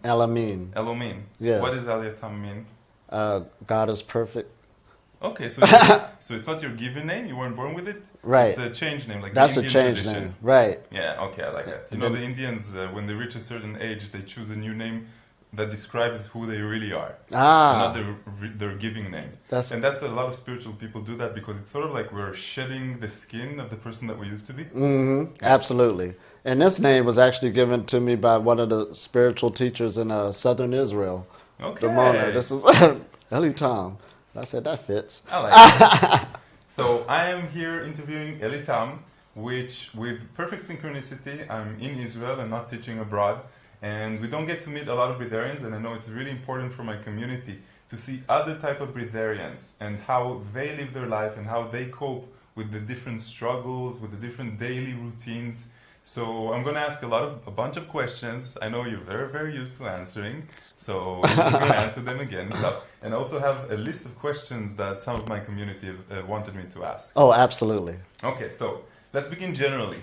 El Amin. El Amin. Yes. What does Elitom mean? God is perfect. Okay, so it's not your given name. You weren't born with it. Right. It's a change name, like That's the a Indian change tradition. name. Right. Yeah. Okay, I like that. You know, the Indians, when they reach a certain age, they choose a new name that describes who they really are, and not their giving name. And that's a lot of spiritual people do that because it's sort of like we're shedding the skin of the person that we used to be. Mm-hmm. Absolutely. And this name was actually given to me by one of the spiritual teachers in southern Israel. Okay. Demona. This is Elitom. I said, that fits. I like it. So I am here interviewing Elitom, which with perfect synchronicity, I'm in Israel and not teaching abroad. And we don't get to meet a lot of Breatharians, and I know it's really important for my community to see other type of Breatharians and how they live their life and how they cope with the different struggles, with the different daily routines. So I'm going to ask a bunch of questions. I know you're very, very used to answering, so I'm just going to answer them again and stuff. And also have a list of questions that some of my community wanted me to ask. Oh, absolutely. Okay, so let's begin generally.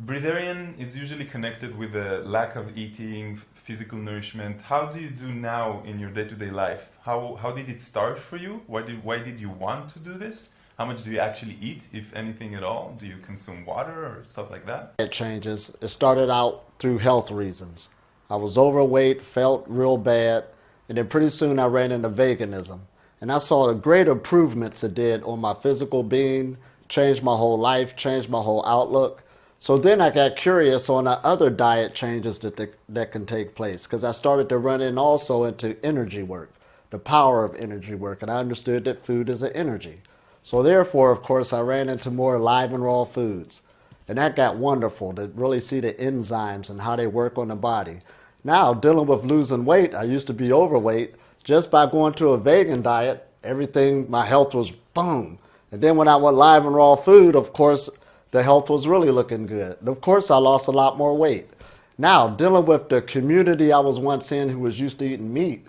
Breatharian is usually connected with a lack of eating, physical nourishment. How do you do now in your day-to-day life? How did it start for you? Why did you want to do this? How much do you actually eat, if anything at all? Do you consume water or stuff like that? It changes. It started out through health reasons. I was overweight, felt real bad, and then pretty soon I ran into veganism. And I saw the great improvements it did on my physical being, changed my whole life, changed my whole outlook. So then I got curious on the other diet changes that can take place, because I started to run in also into energy work, the power of energy work, and I understood that food is an energy. So therefore, of course, I ran into more live and raw foods, and that got wonderful to really see the enzymes and how they work on the body. Now, dealing with losing weight, I used to be overweight. Just by going to a vegan diet, everything, my health was boom. And then when I went live and raw food, of course, the health was really looking good. And of course, I lost a lot more weight. Now, dealing with the community I was once in who was used to eating meat,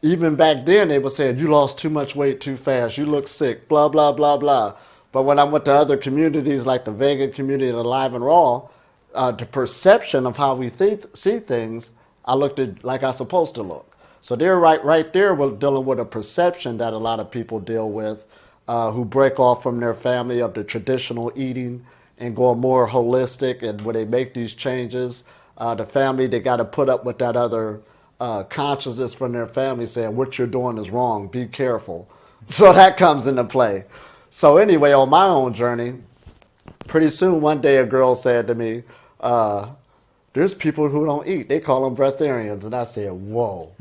even back then they were saying, you lost too much weight too fast, you look sick, blah, blah, blah, blah. But when I went to other communities like the vegan community and the live and raw, the perception of how we see things, I looked at like I'm supposed to look. So they're right there, we're dealing with a perception that a lot of people deal with, who break off from their family of the traditional eating and go more holistic. And when they make these changes, the family, they got to put up with that other consciousness from their family saying, what you're doing is wrong, be careful. So that comes into play. So anyway, on my own journey, pretty soon one day a girl said to me, there's people who don't eat. They call them breatharians. And I said, whoa,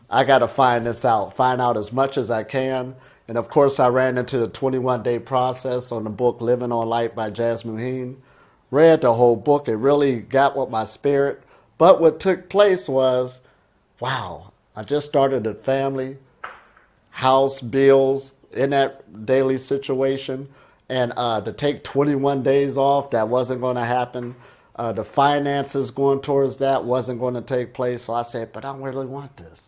I got to find this out, find out as much as I can. And of course, I ran into the 21-day process on the book Living on Light by Jasmine. Read the whole book. It really got with my spirit. But what took place was, wow, I just started a family, house, bills, in that daily situation. And to take 21 days off, that wasn't going to happen. The finances going towards that wasn't going to take place. So I said, but I really want this.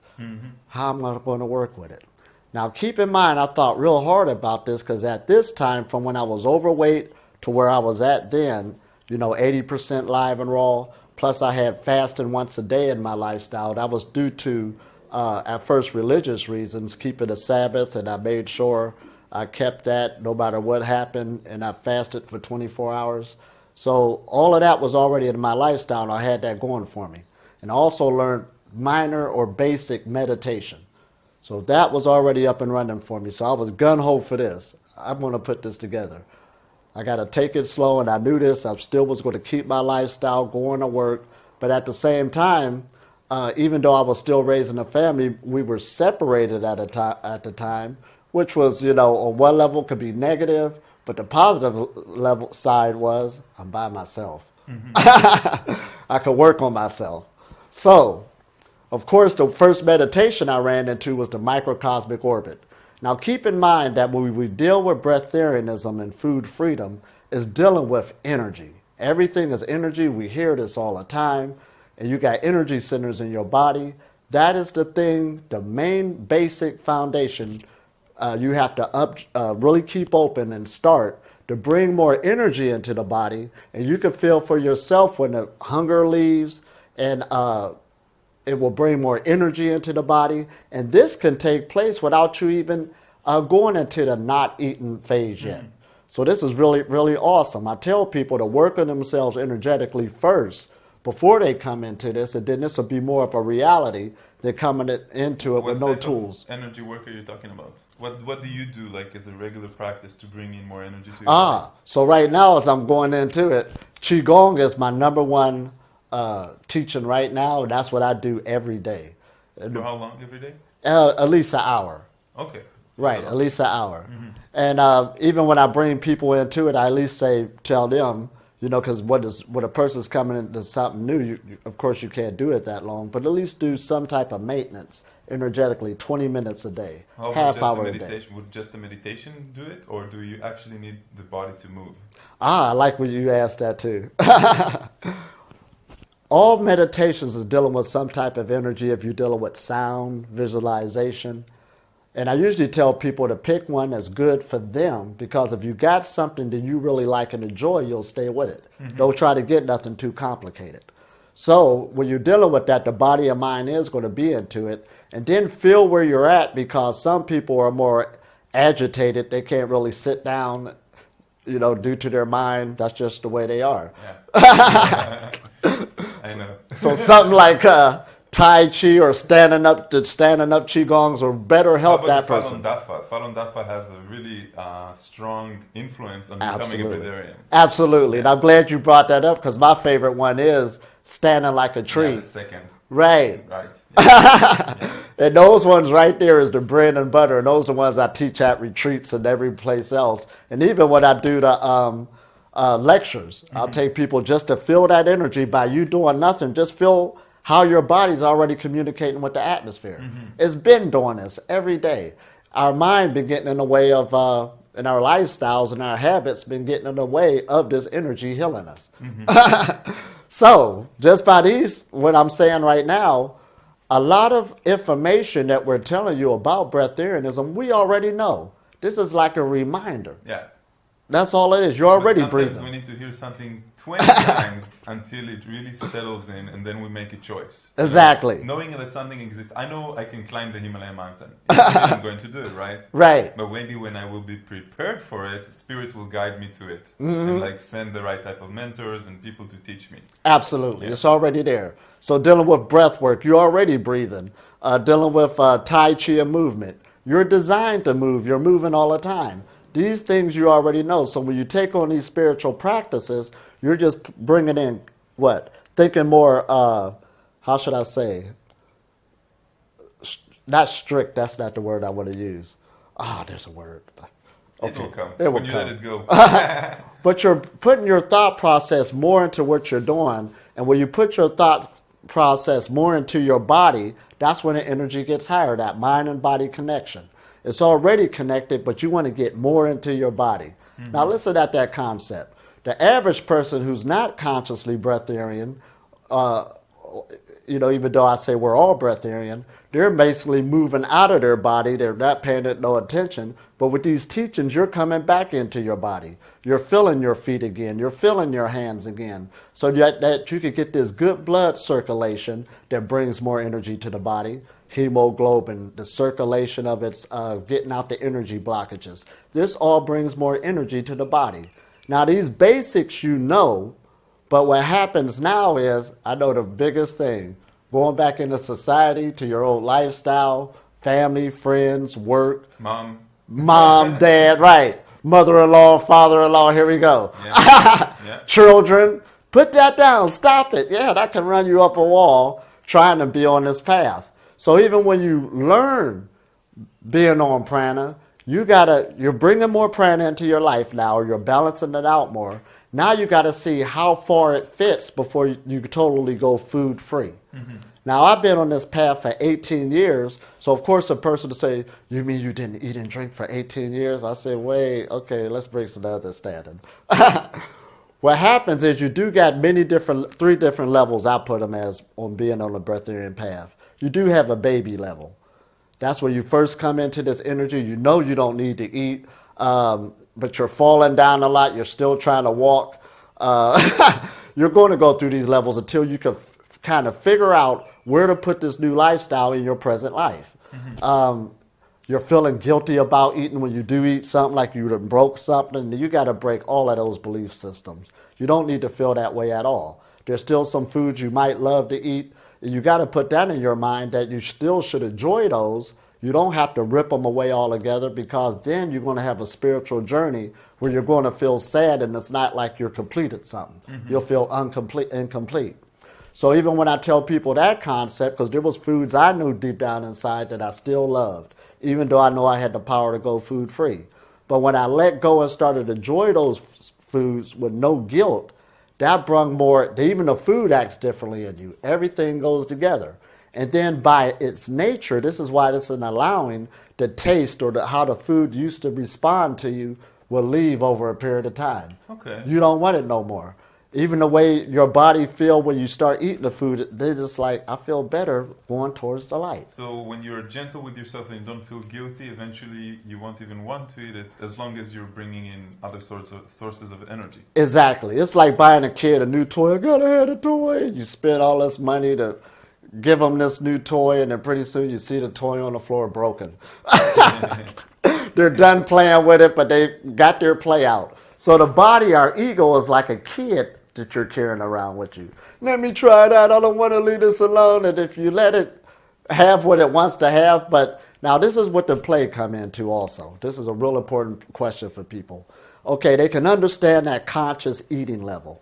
How am I going to work with it? Now, keep in mind, I thought real hard about this because at this time, from when I was overweight to where I was at then, 80% live and raw, plus I had fasting once a day in my lifestyle. That was due to, at first, religious reasons, keeping a Sabbath, and I made sure I kept that no matter what happened, and I fasted for 24 hours. So all of that was already in my lifestyle, and I had that going for me. And I also learned minor or basic meditation. So that was already up and running for me. So I was gung-ho for this. I'm going to put this together. I got to take it slow, and I knew this. I still was going to keep my lifestyle, going to work. But at the same time, even though I was still raising a family, we were separated at the time, which was, on one level could be negative, but the positive level side was I'm by myself. I could work on myself. So, of course, the first meditation I ran into was the microcosmic orbit. Now, keep in mind that when we deal with breatharianism and food freedom, is dealing with energy. Everything is energy. We hear this all the time. And you got energy centers in your body. That is the thing, the main basic foundation you have to really keep open and start to bring more energy into the body. And you can feel for yourself when the hunger leaves and it will bring more energy into the body. And this can take place without you even going into the not eating phase yet. So this is really, really awesome. I tell people to work on themselves energetically first before they come into this, and then this will be more of a reality than coming into it with no tools. Energy work are you talking about? What do you do like as a regular practice to bring in more energy to your body? So right now as I'm going into it, Qigong is my number one teaching right now, and that's what I do every day. For how long every day? At least an hour. Okay. Right, at least an hour. And even when I bring people into it, I at least tell them, because when a person's coming into something new, of course you can't do it that long, but at least do some type of maintenance energetically, 20 minutes a day, half hour a day. Would just the meditation do it, or do you actually need the body to move? I like when you asked that too. All meditations is dealing with some type of energy if you're dealing with sound, visualization. And I usually tell people to pick one that's good for them, because if you got something that you really like and enjoy, you'll stay with it. Don't try to get nothing too complicated. So when you're dealing with that, the body and mind is going to be into it. And then feel where you're at, because some people are more agitated. They can't really sit down, due to their mind. That's just the way they are. Yeah. I know. So something like Tai Chi or standing up Qigongs will better help that person. Falun Dafa has a really strong influence on becoming a Breatharian. Absolutely. Yeah. And I'm glad you brought that up, because my favorite one is standing like a tree. Yeah, the second. Right. Right. Yeah. And those ones right there is the bread and butter. And those are the ones I teach at retreats and every place else. And even when I do the lectures, I'll take people just to feel that energy by you doing nothing. Just feel how your body's already communicating with the atmosphere. It's been doing this every day. Our mind been getting in the way of, and our lifestyles and our habits been getting in the way of this energy healing us. So just by what I'm saying right now, a lot of information that we're telling you about breatharianism, we already know. This is like a reminder. Yeah. That's all it is. You're already breathing. We need to hear something 20 times until it really settles in, and then we make a choice. Exactly. Knowing that something exists. I know I can climb the Himalaya mountain. I'm going to do it, right? Right. But maybe when I will be prepared for it, Spirit will guide me to it. And send the right type of mentors and people to teach me. Absolutely. Yeah. It's already there. So dealing with breath work, you're already breathing. Dealing with Tai Chi and movement. You're designed to move. You're moving all the time. These things you already know. So when you take on these spiritual practices, you're just bringing in what? Thinking more, how should I say? Not strict, that's not the word I want to use. There's a word. Okay. It will come. It will when you come. let it go. But you're putting your thought process more into what you're doing. And when you put your thought process more into your body, that's when the energy gets higher, that mind and body connection. It's already connected, but you want to get more into your body. Now listen at that concept. The average person who's not consciously breatharian, even though I say we're all breatharian, they're basically moving out of their body. They're not paying it no attention. But with these teachings, you're coming back into your body. You're feeling your feet again. You're feeling your hands again. So that you could get this good blood circulation that brings more energy to the body. Hemoglobin, the circulation of its getting out the energy blockages. This all brings more energy to the body. Now, these basics you know, but what happens now is, I know the biggest thing, going back into society, to your old lifestyle, family, friends, work. Mom, dad, right. Mother-in-law, father-in-law, here we go. Yeah. Yeah. Children, put that down, stop it. Yeah, that can run you up a wall trying to be on this path. So even when you learn being on prana, you're bringing more prana into your life now, or you're balancing it out more. Now you got to see how far it fits before you totally go food free. Now I've been on this path for 18 years, so of course a person to say, you mean you didn't eat and drink for 18 years? I say, wait, okay, let's bring some understanding. What happens is you do got three different levels, I put them as, on being on the breatharian path. You do have a baby level. That's when you first come into this energy. You know you don't need to eat, but you're falling down a lot. You're still trying to walk. You're going to go through these levels until you can kind of figure out where to put this new lifestyle in your present life. You're feeling guilty about eating when you do eat something, like you done broke something. You got to break all of those belief systems. You don't need to feel that way at all. There's still some foods you might love to eat. You got to put that in your mind that you still should enjoy those. You don't have to rip them away altogether, because then you're going to have a spiritual journey where you're going to feel sad, and it's not like you're completed something. You'll feel incomplete. So even when I tell people that concept, because there was foods I knew deep down inside that I still loved, even though I know I had the power to go food free. But when I let go and started to enjoy those foods with no guilt, that brung more, even the food acts differently in you. Everything goes together. And then by its nature, this is why this is allowing the taste or how the food used to respond to you will leave over a period of time. Okay. You don't want it no more. Even the way your body feel when you start eating the food, they're just like, I feel better going towards the light. So when you're gentle with yourself and you don't feel guilty, eventually you won't even want to eat it, as long as you're bringing in other sources of energy. Exactly. It's like buying a kid a new toy. I gotta have a toy. You spend all this money to give them this new toy, and then pretty soon you see the toy on the floor broken. They're done playing with it, but they got their play out. So the body, our ego, is like a kid that you're carrying around with you. Let me try that. I don't want to leave this alone. And if you let it have what it wants to have, but now this is what the play come into also. This is a real important question for people. Okay, they can understand that conscious eating level,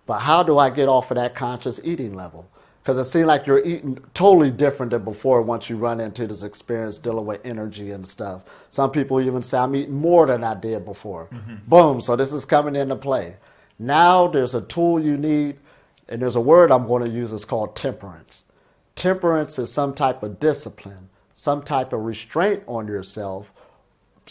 but how do I get off of that conscious eating level? Because it seems like you're eating totally different than before once you run into this experience dealing with energy and stuff. Some people even say, I'm eating more than I did before. Boom, so this is coming into play. Now there's a tool you need, and there's a word I'm going to use. It's called temperance. Temperance is some type of discipline, some type of restraint on yourself,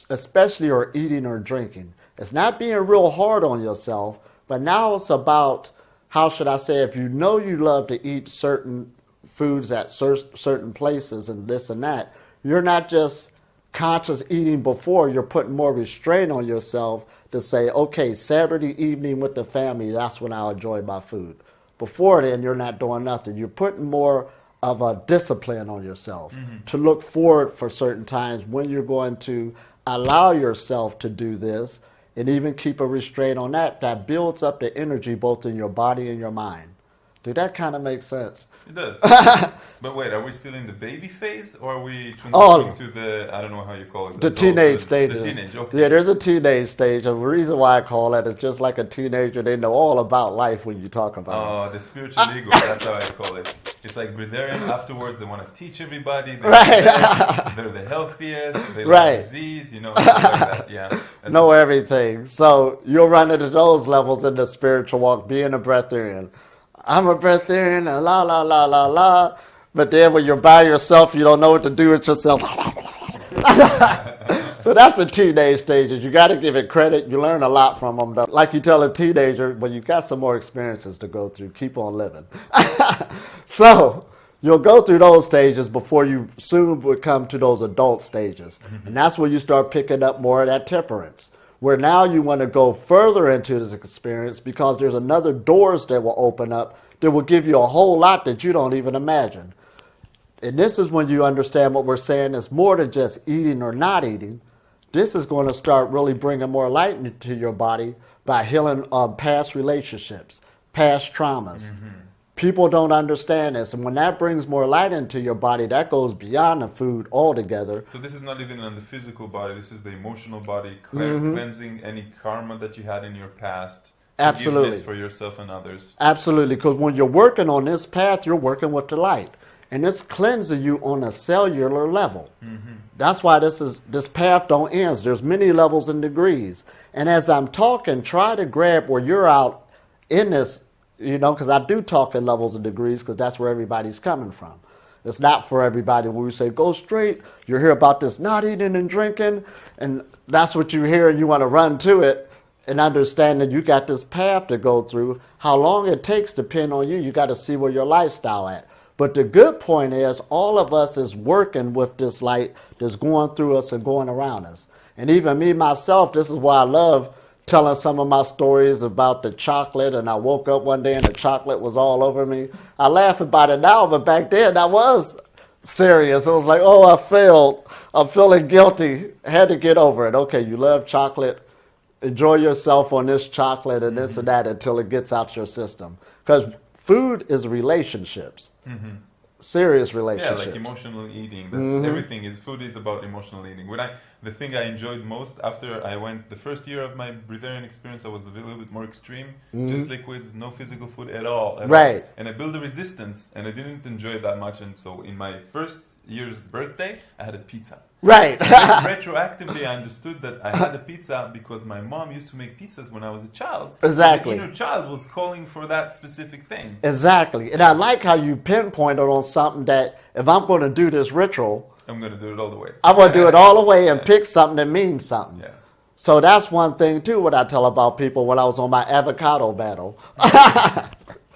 especially or eating or drinking. It's not being real hard on yourself, but now it's about, how should I say, if you know you love to eat certain foods at certain places and this and that, you're not just conscious eating before, you're putting more restraint on yourself to say, okay, Saturday evening with the family, that's when I'll enjoy my food. Before then, you're not doing nothing. You're putting more of a discipline on yourself to look forward for certain times when you're going to allow yourself to do this, and even keep a restraint on that. That builds up the energy both in your body and your mind. Did that kind of make sense? It does. But wait, are we still in the baby phase, or are we transitioning to the, I don't know how you call it, the teenage stages. The teenage, okay. Yeah, there's a teenage stage. And the reason why I call that is just like a teenager, they know all about life when you talk about it. Oh, the spiritual ego, that's how I call it. It's like Breatharian. Afterwards, they want to teach everybody. They're the healthiest. They like disease, stuff like that. Yeah. Know everything. So you'll run into those levels in the spiritual walk, being a breatharian. I'm a breatharian, and la, la, la, la, la. But then when you're by yourself, you don't know what to do with yourself. So that's the teenage stages. You got to give it credit. You learn a lot from them. Though. Like you tell a teenager, when you got some more experiences to go through, keep on living. So you'll go through those stages before you soon would come to those adult stages. And that's where you start picking up more of that temperance, where now you want to go further into this experience because there's another doors that will open up that will give you a whole lot that you don't even imagine. And this is when you understand what we're saying is more than just eating or not eating. This is going to start really bringing more light into your body by healing past relationships, past traumas. People don't understand this. And when that brings more light into your body, that goes beyond the food altogether. So this is not even on the physical body. This is the emotional body, cleansing any karma that you had in your past. Absolutely. Forgiveness for yourself and others. Absolutely. Because when you're working on this path, you're working with the light. And it's cleansing you on a cellular level. That's why this path don't end. There's many levels and degrees. And as I'm talking, try to grab where you're out in this, because I do talk in levels and degrees because that's where everybody's coming from. It's not for everybody. When we say go straight, you hear about this not eating and drinking, and that's what you hear and you want to run to it and understand that you got this path to go through. How long it takes depend on you. You got to see where your lifestyle at. But the good point is all of us is working with this light that's going through us and going around us. And even me, myself, this is why I love telling some of my stories about the chocolate, and I woke up one day and the chocolate was all over me. I laugh about it now, but back then I was serious. It was like, oh, I failed. I'm feeling guilty. I had to get over it. Okay, you love chocolate. Enjoy yourself on this chocolate and this and that until it gets out your system. Because food is relationships. Serious relationships. Yeah, like emotional eating. That's everything. Food is about emotional eating. The thing I enjoyed most after I went the first year of my Breatharian experience, I was a little bit more extreme, just liquids, no physical food at all. Right. And I built a resistance, and I didn't enjoy it that much. And so, in my first year's birthday, I had a pizza. Right. Retroactively, I understood that I had a pizza because my mom used to make pizzas when I was a child. Exactly. So the inner child was calling for that specific thing. Exactly. And I like how you pinpointed on something that if I'm going to do this ritual, I'm going to do it all the way. I'm going to do it all the way and pick something that means something. Yeah. So that's one thing, too, what I tell about people when I was on my avocado battle.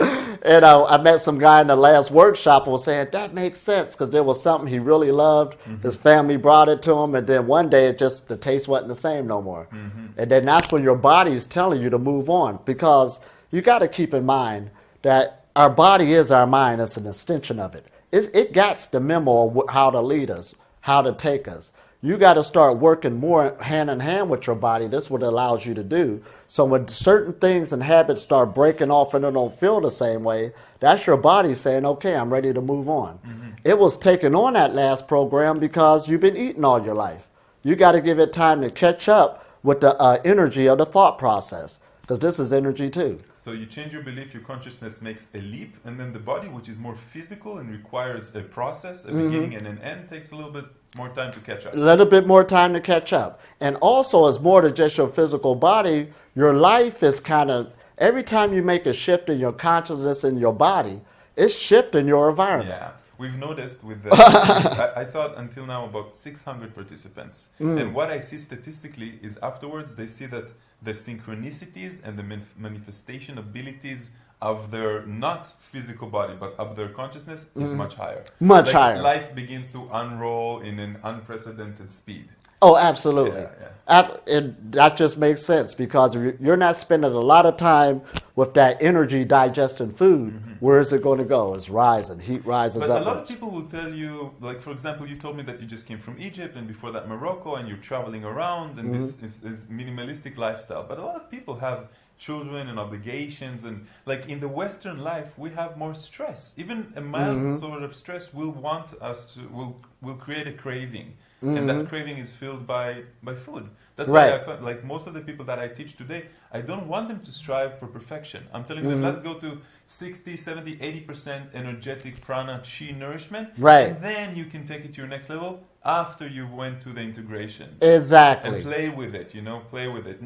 I met some guy in the last workshop who was saying, that makes sense, because there was something he really loved. His family brought it to him, and then one day the taste wasn't the same no more. And then that's when your body is telling you to move on, because you got to keep in mind that our body is our mind. It's an extension of it. It got the memo of how to lead us, how to take us. You got to start working more hand in hand with your body. That's what it allows you to do. So when certain things and habits start breaking off and they don't feel the same way, that's your body saying, okay, I'm ready to move on. It was taking on that last program because you've been eating all your life. You got to give it time to catch up with the energy of the thought process, because this is energy too. So you change your belief, your consciousness makes a leap, and then the body, which is more physical and requires a process, a beginning and an end, takes a little bit more time to catch up. A little bit more time to catch up. And also, it's more than just your physical body. Your life is kind of, every time you make a shift in your consciousness in your body, it's shifting your environment. Yeah. We've noticed with I taught until now about 600 participants. And what I see statistically is afterwards they see that the synchronicities and the manifestation abilities of their not physical body but of their consciousness is much higher. Much higher. Life begins to unroll in an unprecedented speed. Oh, absolutely. Yeah. That just makes sense, because you're not spending a lot of time with that energy digesting food. Where is it going to go? It's rising. Heat rises But upwards. a lot of people will tell you, like, for example, you told me that you just came from Egypt and before that Morocco and you're traveling around and this is minimalistic lifestyle. But a lot of people have children and obligations, and like in the Western life we have more stress. Even a mild sort of stress will create a craving. And that craving is filled by food. That's why I felt like most of the people that I teach today, I don't want them to strive for perfection. I'm telling them, let's go to 60, 70, 80% energetic prana chi nourishment. Right. And then you can take it to your next level after you went to the integration. Exactly. And play with it, play with it.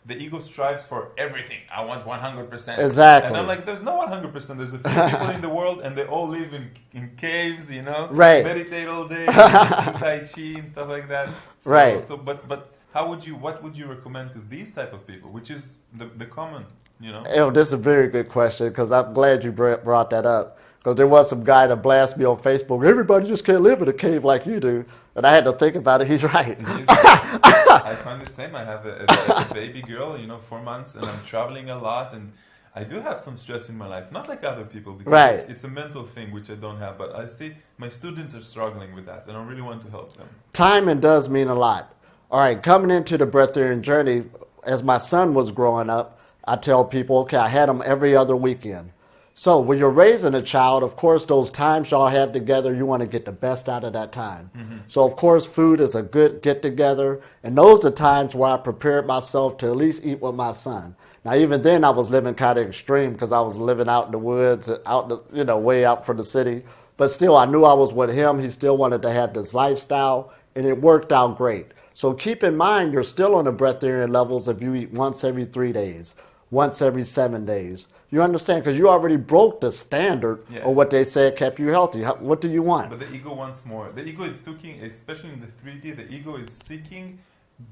The ego strives for everything. I want 100%. Exactly. And I'm like, there's no 100%. There's a few people in the world and they all live in caves, Right. meditate all day, do tai chi and stuff like that. So, Right. So, but what would you recommend to these type of people, which is the common, This is a very good question, because I'm glad you brought that up. Because there was some guy that blasted me on Facebook, everybody just can't live in a cave like you do. And I had to think about it. He's right. I find the same. I have a baby girl, 4 months, and I'm traveling a lot. And I do have some stress in my life, not like other people, because it's a mental thing, which I don't have. But I see my students are struggling with that, and I really want to help them. Timing does mean a lot. All right, coming into the Breatharian journey, as my son was growing up, I tell people, okay, I had him every other weekend. So when you're raising a child, of course, those times y'all have together, you want to get the best out of that time. So, of course, food is a good get-together. And those are the times where I prepared myself to at least eat with my son. Now, even then, I was living kind of extreme, because I was living out in the woods, way out from the city. But still, I knew I was with him. He still wanted to have this lifestyle, and it worked out great. So keep in mind, you're still on the breatharian levels if you eat once every 3 days, once every 7 days. You understand? Because you already broke the standard of what they said kept you healthy. What do you want? But the ego wants more. The ego is seeking, especially in the 3D, the ego is seeking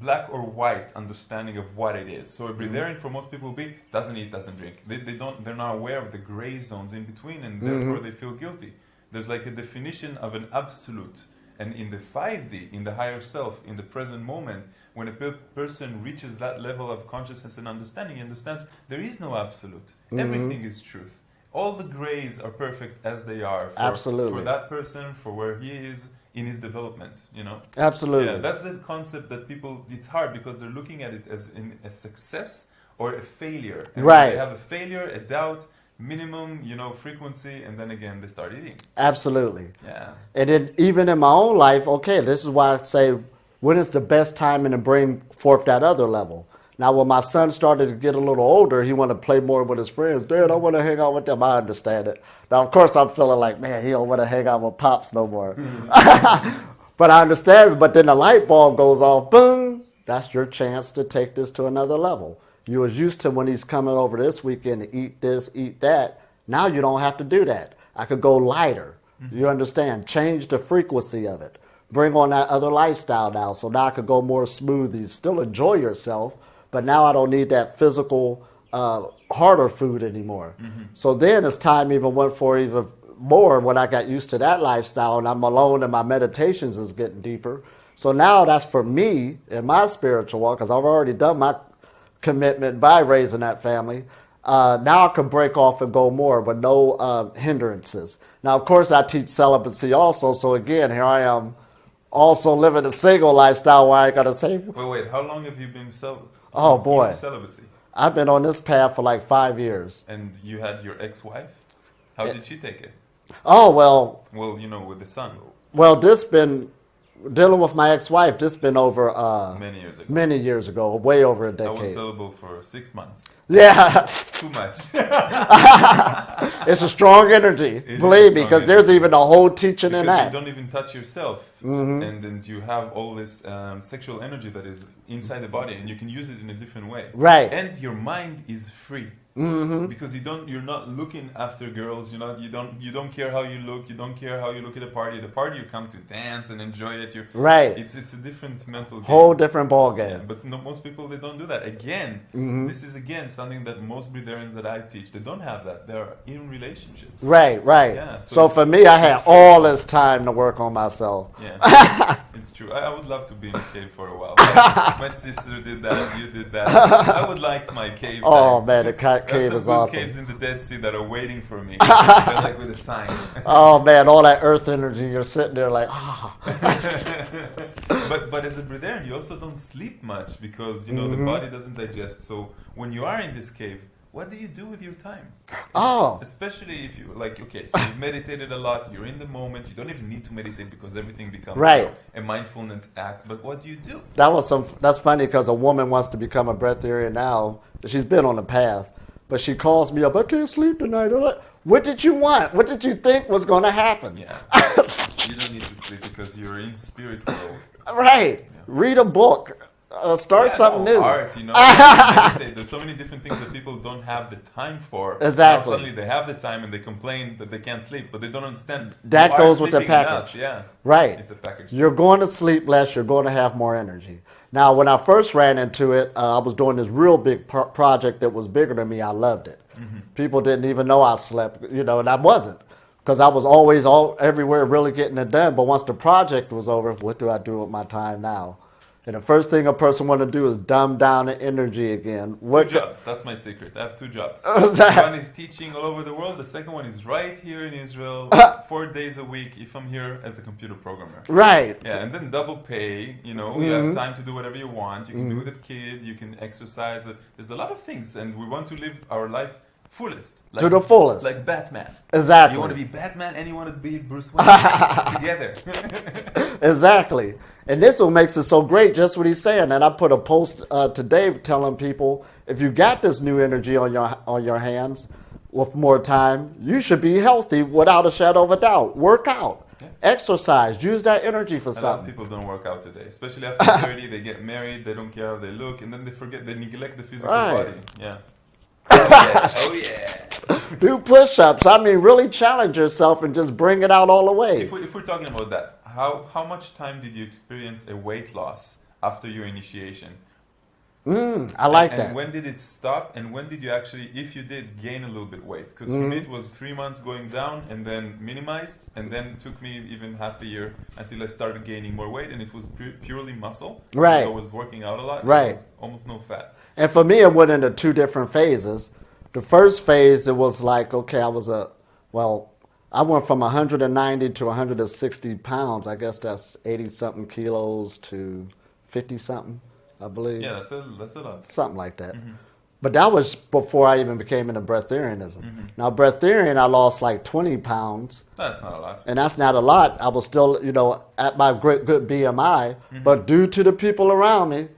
black or white understanding of what it is. So a breatharian for most people will be doesn't eat, doesn't drink. They're not aware of the gray zones in between, and therefore they feel guilty. There's like a definition of an absolute. And in the 5D, in the higher self, in the present moment, when a person reaches that level of consciousness and understanding, he understands there is no absolute. Everything is truth. All the grays are perfect as they are for that person, for where he is in his development, you know? Absolutely. Yeah, that's the concept that people, it's hard because they're looking at it as in a success or a failure. And right. They have a failure, a doubt, minimum, you know, frequency, and then again they start eating. Absolutely. Yeah. And then even in my own life, okay, this is why I say, when is the best time to bring forth that other level? Now, when my son started to get a little older, he wanted to play more with his friends. Dad, I want to hang out with them. I understand it. Now, of course, I'm feeling like, man, he don't want to hang out with Pops no more. But I understand it. But then the light bulb goes off. Boom. That's your chance to take this to another level. You was used to when he's coming over this weekend to eat this, eat that. Now you don't have to do that. I could go lighter. You understand? Change the frequency of it. Bring on that other lifestyle now. So now I could go more smoothie. Still enjoy yourself. But now I don't need that physical, harder food anymore. So then it's time even went for even more when I got used to that lifestyle and I'm alone and my meditations is getting deeper. So now that's for me in my spiritual walk, because I've already done my commitment by raising that family. Now I can break off and go more, but no hindrances. Now, of course, I teach celibacy also. So again, here I am also living a single lifestyle where I got to say... Wait, how long have you been Oh boy, celibacy? I've been on this path for like 5 years. And you had your ex-wife? How did she take it? Oh, well... Well, you know, with the son. Well, this been... Dealing with my ex-wife, this been over... Many years ago. Way over a decade. I was celibate for 6 months. Yeah. Too much. It's a strong energy, believe me, because there's even a whole teaching in that. You don't even touch yourself, and then you have all this sexual energy that is inside the body, and you can use it in a different way. Right. And your mind is free. Because you're not looking after girls. You don't care how you look. You don't care how you look at a party. The party you come to dance and enjoy it. Right. It's a different mental game. Whole different ball game. Yeah, but most people, they don't do that. Again, this is again something that most Breatharians that I teach, they don't have that. They're in relationships. Right. Yeah, so for me, I had all this time to work on myself. Yeah, it's true. I would love to be in a cave for a while. My sister did that. You did that. I would like my cave. Oh man, the cave is awesome. Caves in the Dead Sea that are waiting for me. They're like with a sign. Oh man, all that earth energy, you're sitting there like, But as a Breatharian, you also don't sleep much because the body doesn't digest. So when you are in this cave, what do you do with your time? Oh. Especially if you so you've meditated a lot, you're in the moment, you don't even need to meditate because everything becomes a mindfulness act. But what do you do? That's funny because a woman wants to become a breatharian now. She's been on the path. But she calls me up, I can't sleep tonight. I'm like, what did you want? What did you think was going to happen? Yeah. You don't need to sleep because you're in spirit world. Right. Yeah. Read a book. Start something new. Art, meditate. There's so many different things that people don't have the time for. Exactly. Now suddenly they have the time and they complain that they can't sleep, but they don't understand. That goes with the package. Yeah. Right. It's a package. You're going to sleep less. You're going to have more energy. Now, when I first ran into it, I was doing this real big project that was bigger than me. I loved it. People didn't even know I slept, and I wasn't. Because I was always everywhere really getting it done. But once the project was over, what do I do with my time now? And the first thing a person want to do is dumb down the energy again. Two jobs. That's my secret. I have 2 jobs. One is teaching all over the world. The second one is right here in Israel, 4 days a week if I'm here as a computer programmer. Right. Yeah, and then double pay. You have time to do whatever you want. You can be with a kid. You can exercise. There's a lot of things, and we want to live our life fullest. To the fullest. Like Batman. Exactly. You want to be Batman and you want to be Bruce Wayne together. Exactly. And this what makes it so great, just what he's saying. And I put a post today telling people, if you got this new energy on your hands with more time, you should be healthy without a shadow of a doubt. Work out. Yeah. Exercise. Use that energy for something. A lot of people don't work out today. Especially after 30, they get married, they don't care how they look, and then they neglect the physical body. Yeah. Oh yeah. Do push-ups. Really challenge yourself and just bring it out all the way. If we're talking about that, how much time did you experience a weight loss after your initiation? I like And that. when did it stop? And when did you actually, if you did, gain a little bit weight? Because for me, it was 3 months going down and then minimized, and then it took me even half a year until I started gaining more weight, and it was purely muscle. Right. I was working out a lot. Right. There was almost no fat. And for me, it went into two different phases. The first phase, it was like, okay, I went from 190 to 160 pounds. I guess that's 80-something kilos to 50-something, I believe. Yeah, that's a lot. Something like that. But that was before I even became into Breatharianism. Now, Breatharian, I lost like 20 pounds. That's not a lot. And that's not a lot. I was still, at my good BMI. But due to the people around me,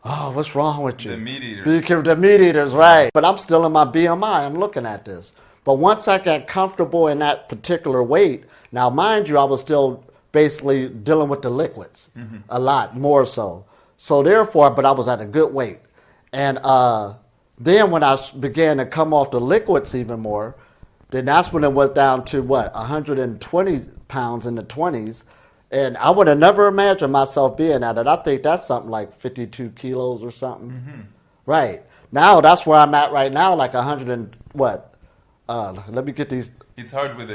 oh, what's wrong with you? The meat eaters. The meat eaters, right. But I'm still in my BMI. I'm looking at this. But once I got comfortable in that particular weight, now mind you, I was still basically dealing with the liquids a lot more so. So therefore, but I was at a good weight. And then when I began to come off the liquids even more, then that's when it went down to 120 pounds in the 20s. And I would have never imagined myself being at it. I think that's something like 52 kilos or something. Right. Now that's where I'm at right now, like 100 and what? Let me get these. It's hard with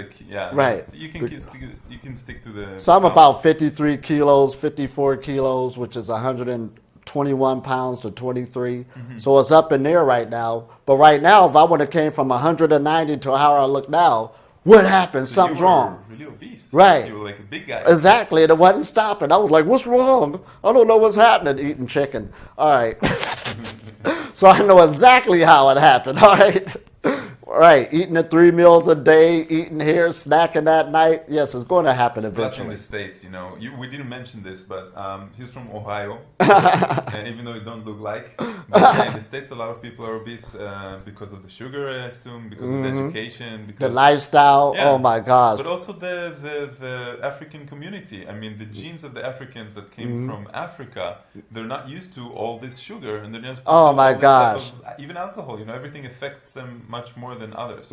Right. You can stick to the. So I'm pounds. about 53 kilos, 54 kilos, which is 121 pounds to 23. So it's up in there right now. But right now, if I would have came from 190 to how I look now, what happened? So Something's you were wrong. Really obese. Right. You were like a big guy. Exactly, and it wasn't stopping. I was like, what's wrong? I don't know what's happening, eating chicken. All right. So I know exactly how it happened, all right? Right, eating it 3 meals a day, eating here, snacking at night. Yes, it's going to happen Plus in eventually. the States, we didn't mention this, but he's from Ohio, and even though you don't look like. But yeah, in the States, a lot of people are obese because of the sugar, I assume, because of the education. Because The lifestyle, Yeah. oh my gosh. But also the African community. I mean, the genes of the Africans that came from Africa, they're not used to all this sugar, and they're just Oh used to my all this type gosh. of- even alcohol. Everything affects them much more than others.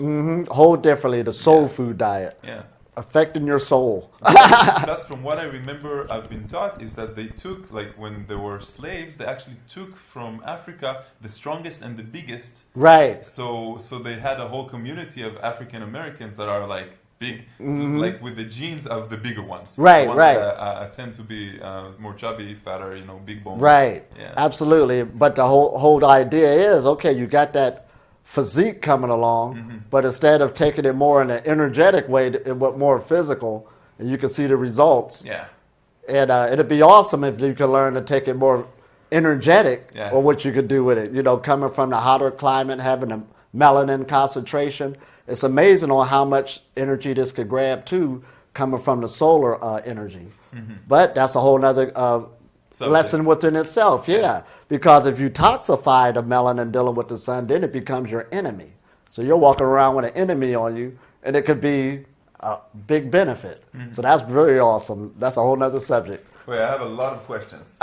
Whole differently, the soul food diet, Yeah. affecting your soul. That's from what I remember I've been taught is that they took, like when there were slaves, they actually took from Africa the strongest and the biggest. Right. So they had a whole community of African Americans that are like big, like with the genes of the bigger ones. Right, the ones right. That tend to be more chubby, fatter, big bone. Right. Yeah. Absolutely. But the whole idea is, okay, you got that physique coming along, but instead of taking it more in an energetic way, it went more physical, and you can see the results. Yeah. And it'd be awesome if you could learn to take it more energetic, Yeah. or what you could do with it. Coming from the hotter climate, having a melanin concentration, it's amazing on how much energy this could grab too, coming from the solar energy. But that's a whole nother lesson within itself, yeah. Because if you toxify the melanin dealing with the sun, then it becomes your enemy. So you're walking around with an enemy on you, and it could be a big benefit. So that's very awesome. That's a whole nother subject. Wait, I have a lot of questions.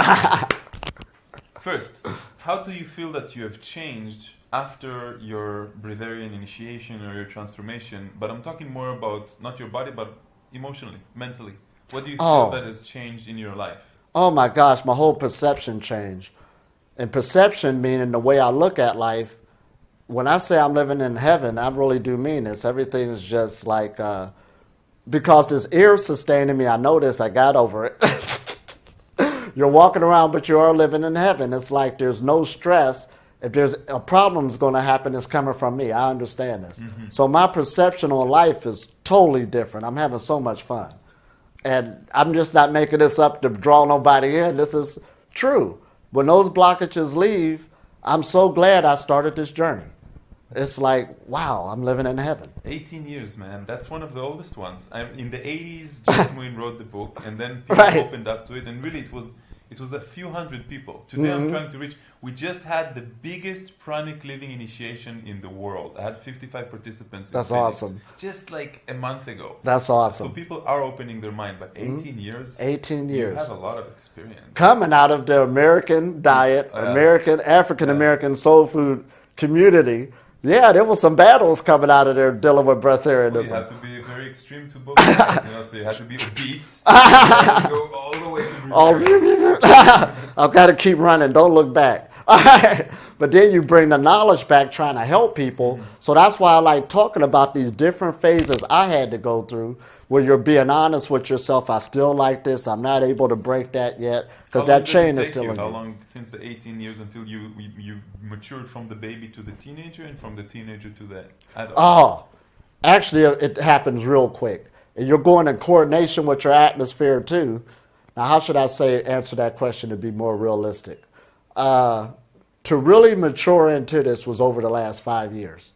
First, how do you feel that you have changed after your Breatharian initiation or your transformation? But I'm talking more about not your body, but emotionally, mentally. What do you feel that has changed in your life? Oh my gosh, my whole perception changed. And perception meaning the way I look at life. When I say I'm living in heaven, I really do mean this. Everything is just like, because this ear sustaining me, I know this, I got over it. You're walking around, but you are living in heaven. It's like there's no stress. If there's a problem's going to happen, it's coming from me. I understand this. So my perception on life is totally different. I'm having so much fun. And I'm just not making this up to draw nobody in. This is true. When those blockages leave, I'm so glad I started this journey. It's like, wow, I'm living in heaven. 18 years, man. That's one of the oldest ones. In the 80s, James Moyne wrote the book, and then people opened up to it, and really it was a few hundred people. Today I'm trying to reach. We just had the biggest pranic living initiation in the world. I had 55 participants. That's in Phoenix, awesome. just like a month ago. That's awesome. So people are opening their mind, but 18 years? 18 years. You have a lot of experience. Coming out of the American diet, African-American soul food community, yeah, there were some battles coming out of there dealing with breatharianism. Well, you have to be very extreme to both sides, so you have to be obese. You have to go all the way to breatharian. I've got to keep running. Don't look back. But then you bring the knowledge back trying to help people. So that's why I like talking about these different phases I had to go through where you're being honest with yourself. I still like this. I'm not able to break that yet because that chain is still in you. How long since the 18 years until you matured from the baby to the teenager and from the teenager to the adult? Oh, actually, it happens real quick. And you're going in coordination with your atmosphere too. Now, how should I answer that question to be more realistic? To really mature into this was over the last 5 years.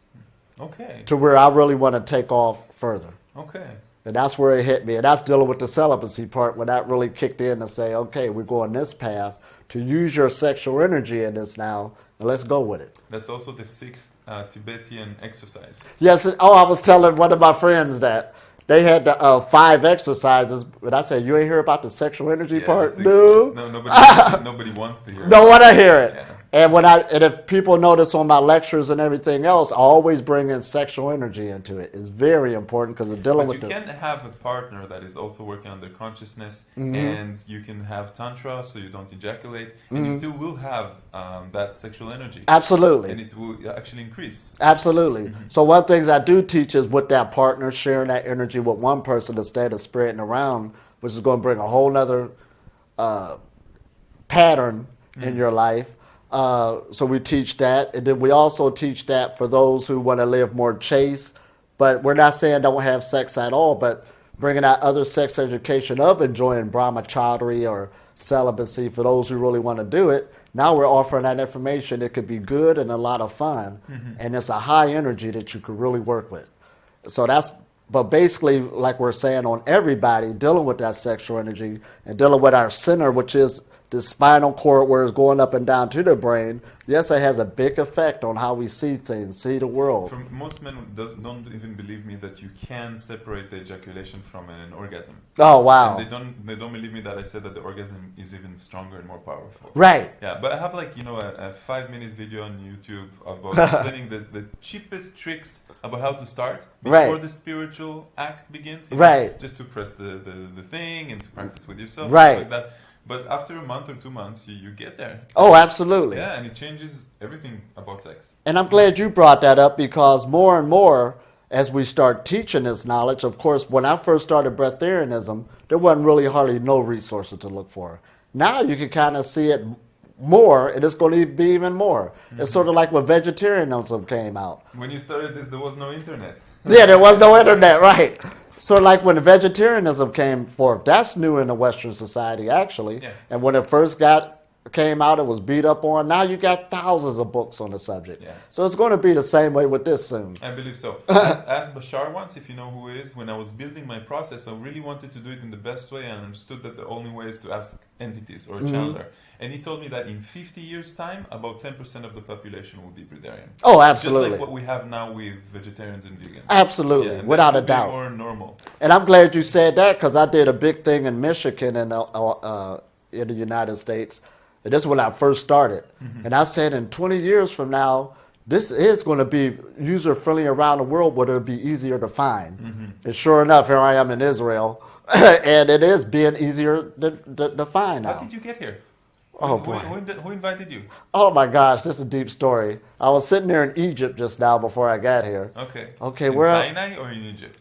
Okay. To where I really want to take off further. Okay. And that's where it hit me. And that's dealing with the celibacy part when that really kicked in and say, okay, we're going this path to use your sexual energy in this now, and let's go with it. That's also the 6th Tibetan exercise. Yes. I was telling one of my friends that they had the 5 exercises, but I said, you ain't hear about the sexual energy part? No. No, nobody wants to hear it. Don't want to hear it. Yeah. And if people notice on my lectures and everything else, I always bring in sexual energy into it. It's very important because it's dealing with you can have a partner that is also working on their consciousness, and you can have tantra so you don't ejaculate, and you still will have that sexual energy. Absolutely. And it will actually increase. Absolutely. So one of the things I do teach is with that partner, sharing that energy with one person instead of spreading around, which is going to bring a whole nother pattern in your life. So we teach that. And then we also teach that for those who want to live more chaste. But we're not saying don't have sex at all, but bringing out other sex education of enjoying brahmacharya or celibacy for those who really want to do it. Now we're offering that information. It could be good and a lot of fun. And it's a high energy that you could really work with. So but basically, like we're saying on everybody, dealing with that sexual energy and dealing with our center, which is the spinal cord where it's going up and down to the brain, yes, it has a big effect on how we see things, see the world. Most men don't even believe me that you can separate the ejaculation from an orgasm. Oh, wow. And they don't believe me that I said that the orgasm is even stronger and more powerful. Right. Yeah, but I have a 5-minute video on YouTube about explaining the cheapest tricks about how to start before the spiritual act begins. Right. Just to press the thing and to practice with yourself. Right. Like that. But after a month or 2 months, you get there. Oh, absolutely. Yeah, and it changes everything about sex. And I'm glad you brought that up because more and more, as we start teaching this knowledge, of course, when I first started Breatharianism, there wasn't really hardly no resources to look for. Now you can kind of see it more, and it's going to be even more. It's sort of like when vegetarianism came out. When you started this, there was no internet. Yeah, there was no internet, right. So like when the vegetarianism came forth, that's new in the Western society, actually. Yeah. And when it first came out, it was beat up on. Now you got thousands of books on the subject. Yeah. So it's going to be the same way with this soon. I believe so. Ask Bashar once, if you know who he is. When I was building my process, I really wanted to do it in the best way and understood that the only way is to ask entities or a channeler. And he told me that in 50 years' time, about 10% of the population will be breatharian. Oh, absolutely. Just like what we have now with vegetarians and vegans. Absolutely, yeah, without a doubt. More normal. And I'm glad you said that because I did a big thing in Michigan and in the United States. And this is when I first started. And I said in 20 years from now, this is going to be user-friendly around the world, but it'll be easier to find. And sure enough, here I am in Israel. And it is being easier to find now. How did you get here? Oh, boy. Who invited you? Oh, my gosh, this is a deep story. I was sitting there in Egypt just now before I got here. Okay, in where? Sinai or in Egypt?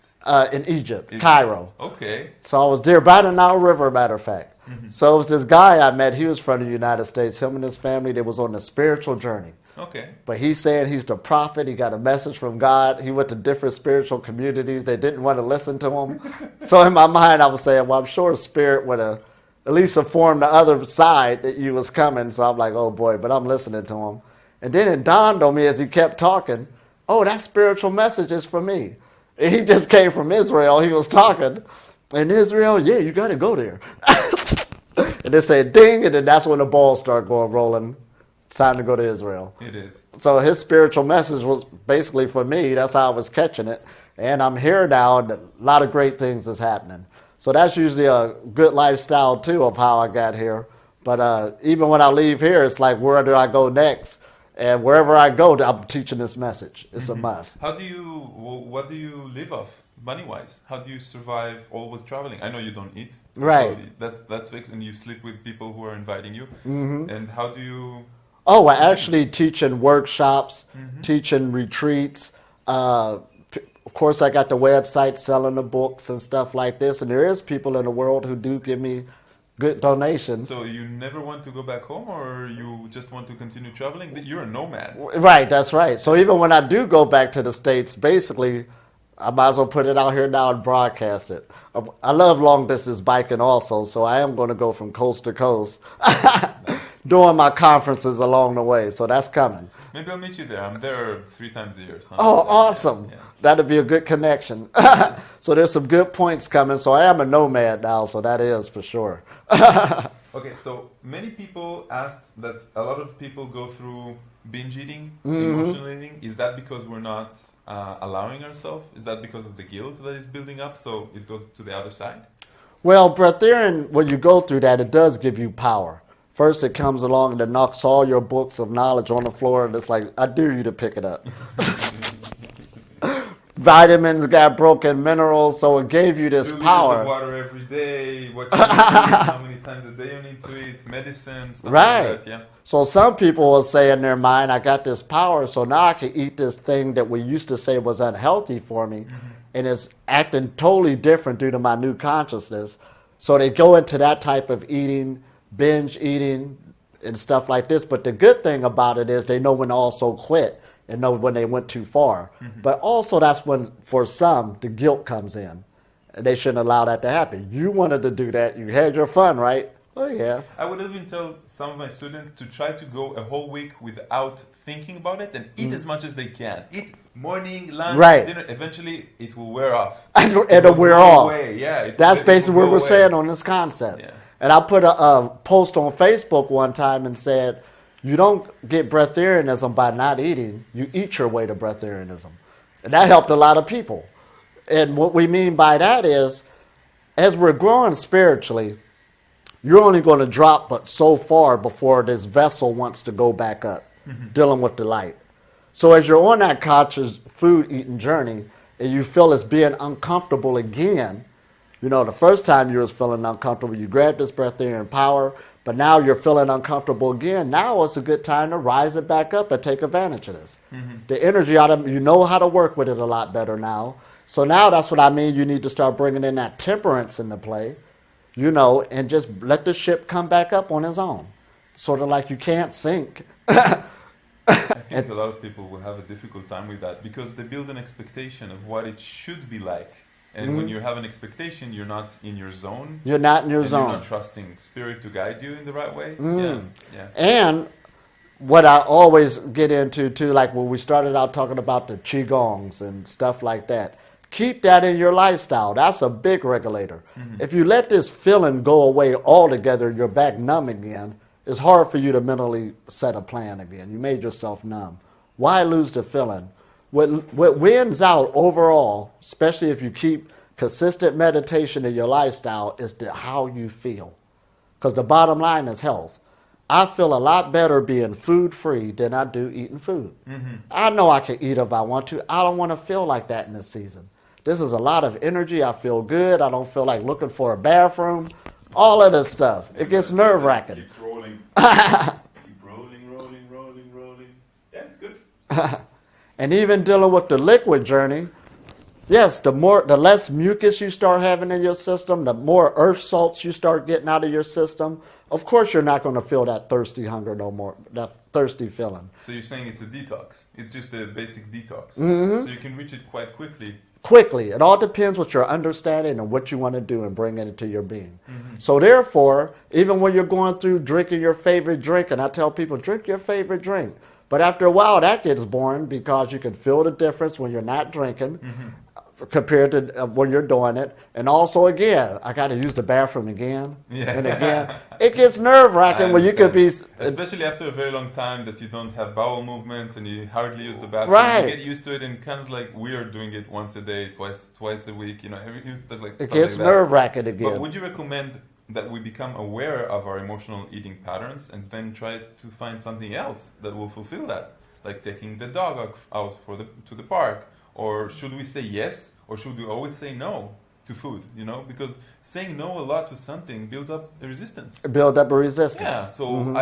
In Egypt, Cairo. Okay. So I was there by the Nile River, matter of fact. So it was this guy I met. He was from the United States. Him and his family, they was on a spiritual journey. Okay. But he said he's the prophet. He got a message from God. He went to different spiritual communities. They didn't want to listen to him. So in my mind, I was saying, well, I'm sure Spirit would have at least informed the other side that you was coming. So I'm like, oh, boy, but I'm listening to him. And then it dawned on me as he kept talking, oh, that spiritual message is for me. And he just came from Israel. He was talking. In Israel, yeah, you got to go there. And they said ding, and then that's when the balls start going rolling. It's time to go to Israel. It is. So his spiritual message was basically for me. That's how I was catching it. And I'm here now, and a lot of great things is happening. So that's usually a good lifestyle, too, of how I got here. But even when I leave here, it's like, where do I go next? And wherever I go, I'm teaching this message. It's a must. What do you live off, money-wise? How do you survive always traveling? I know you don't eat. Right. So that's fixed, and you sleep with people who are inviting you. And how do you... Oh, we're actually teaching workshops, teaching retreats. Of course, I got the website selling the books and stuff like this. And there is people in the world who do give me good donations. So you never want to go back home, or you just want to continue traveling? You're a nomad. Right, that's right. So even when I do go back to the States, basically, I might as well put it out here now and broadcast it. I love long distance biking also, so I am going to go from coast to coast doing my conferences along the way. So that's coming. Maybe I'll meet you there. I'm there 3 times a year. Oh, Like awesome. Yeah. That'd be a good connection. So there's some good points coming. So I am a nomad now, so that is for sure. Okay, so many people asked that a lot of people go through binge eating, emotional eating. Is that because we're not allowing ourselves? Is that because of the guilt that is building up, so it goes to the other side? Well, Breatharian, when you go through that, it does give you power. First, it comes along and it knocks all your books of knowledge on the floor, and it's like, I dare you to pick it up. Vitamins got broken, minerals, so it gave you this 2 power. liters of water every day, what you need to eat, how many times a day you need to eat, medicine, stuff Right. like that, yeah. So some people will say in their mind, I got this power, so now I can eat this thing that we used to say was unhealthy for me, and it's acting totally different due to my new consciousness. So they go into that type of eating, binge eating, and stuff like this. But the good thing about it is they know when to also quit and know when they went too far. But also that's when, for some, the guilt comes in. And they shouldn't allow that to happen. You wanted to do that. You had your fun, right? Oh, yeah. I would even tell some of my students to try to go a whole week without thinking about it and eat as much as they can. Eat morning, lunch, Right. dinner. Eventually, it will wear off. It'll wear go off. away. Yeah, That's basically what go we're away. saying on this concept. Yeah. And I put a post on Facebook one time and said, you don't get breatharianism by not eating. You eat your way to breatharianism. And that helped a lot of people. And what we mean by that is, as we're growing spiritually, you're only going to drop but so far before this vessel wants to go back up, dealing with the light. So as you're on that conscious food eating journey and you feel it's being uncomfortable again, you know, the first time you was feeling uncomfortable, you grabbed this breatharian power, but now you're feeling uncomfortable again. Now it's a good time to rise it back up and take advantage of this. The energy out of you know how to work with it a lot better now. So now that's what I mean. You need to start bringing in that temperance into play, you know, and just let the ship come back up on its own. Sort of like you can't sink. I think a lot of people will have a difficult time with that because they build an expectation of what it should be like. And when you have an expectation, you're not in your zone. You're not in your and zone. You're not trusting spirit to guide you in the right way. Yeah. And what I always get into too, like when we started out talking about the qigongs and stuff like that, keep that in your lifestyle. That's a big regulator. If you let this feeling go away altogether, you're back numb again. It's hard for you to mentally set a plan again. You made yourself numb. Why lose the feeling? What wins out overall, especially if you keep consistent meditation in your lifestyle, is how you feel. Because the bottom line is health. I feel a lot better being food-free than I do eating food. I know I can eat if I want to. I don't want to feel like that in this season. This is a lot of energy. I feel good. I don't feel like looking for a bathroom. All of this stuff. It gets nerve-wracking. Keeps rolling. Keep rolling. Yeah, it's good. And even dealing with the liquid journey, yes, the less mucus you start having in your system, the more earth salts you start getting out of your system, of course you're not going to feel that thirsty hunger no more, that thirsty feeling. So you're saying it's a detox. It's just a basic detox. So you can reach it quite quickly. Quickly. It all depends what your understanding and what you want to do and bring it into your being. So therefore, even when you're going through drinking your favorite drink, and I tell people, drink your favorite drink. But after a while, that gets boring because you can feel the difference when you're not drinking compared to when you're doing it. And also, again, I got to use the bathroom again and again. It gets nerve-wracking when you could be... Especially after a very long time that you don't have bowel movements and you hardly use the bathroom. Right. You get used to it and it comes like we are doing it once a day, twice a week, you know, stuff like It stuff gets like that. nerve-wracking again. But would you recommend that we become aware of our emotional eating patterns and then try to find something else that will fulfill that? Like taking the dog out to the park, or should we say yes, or should we always say no to food? You know, because saying no a lot to something builds up a resistance. Build up a resistance. Yeah. So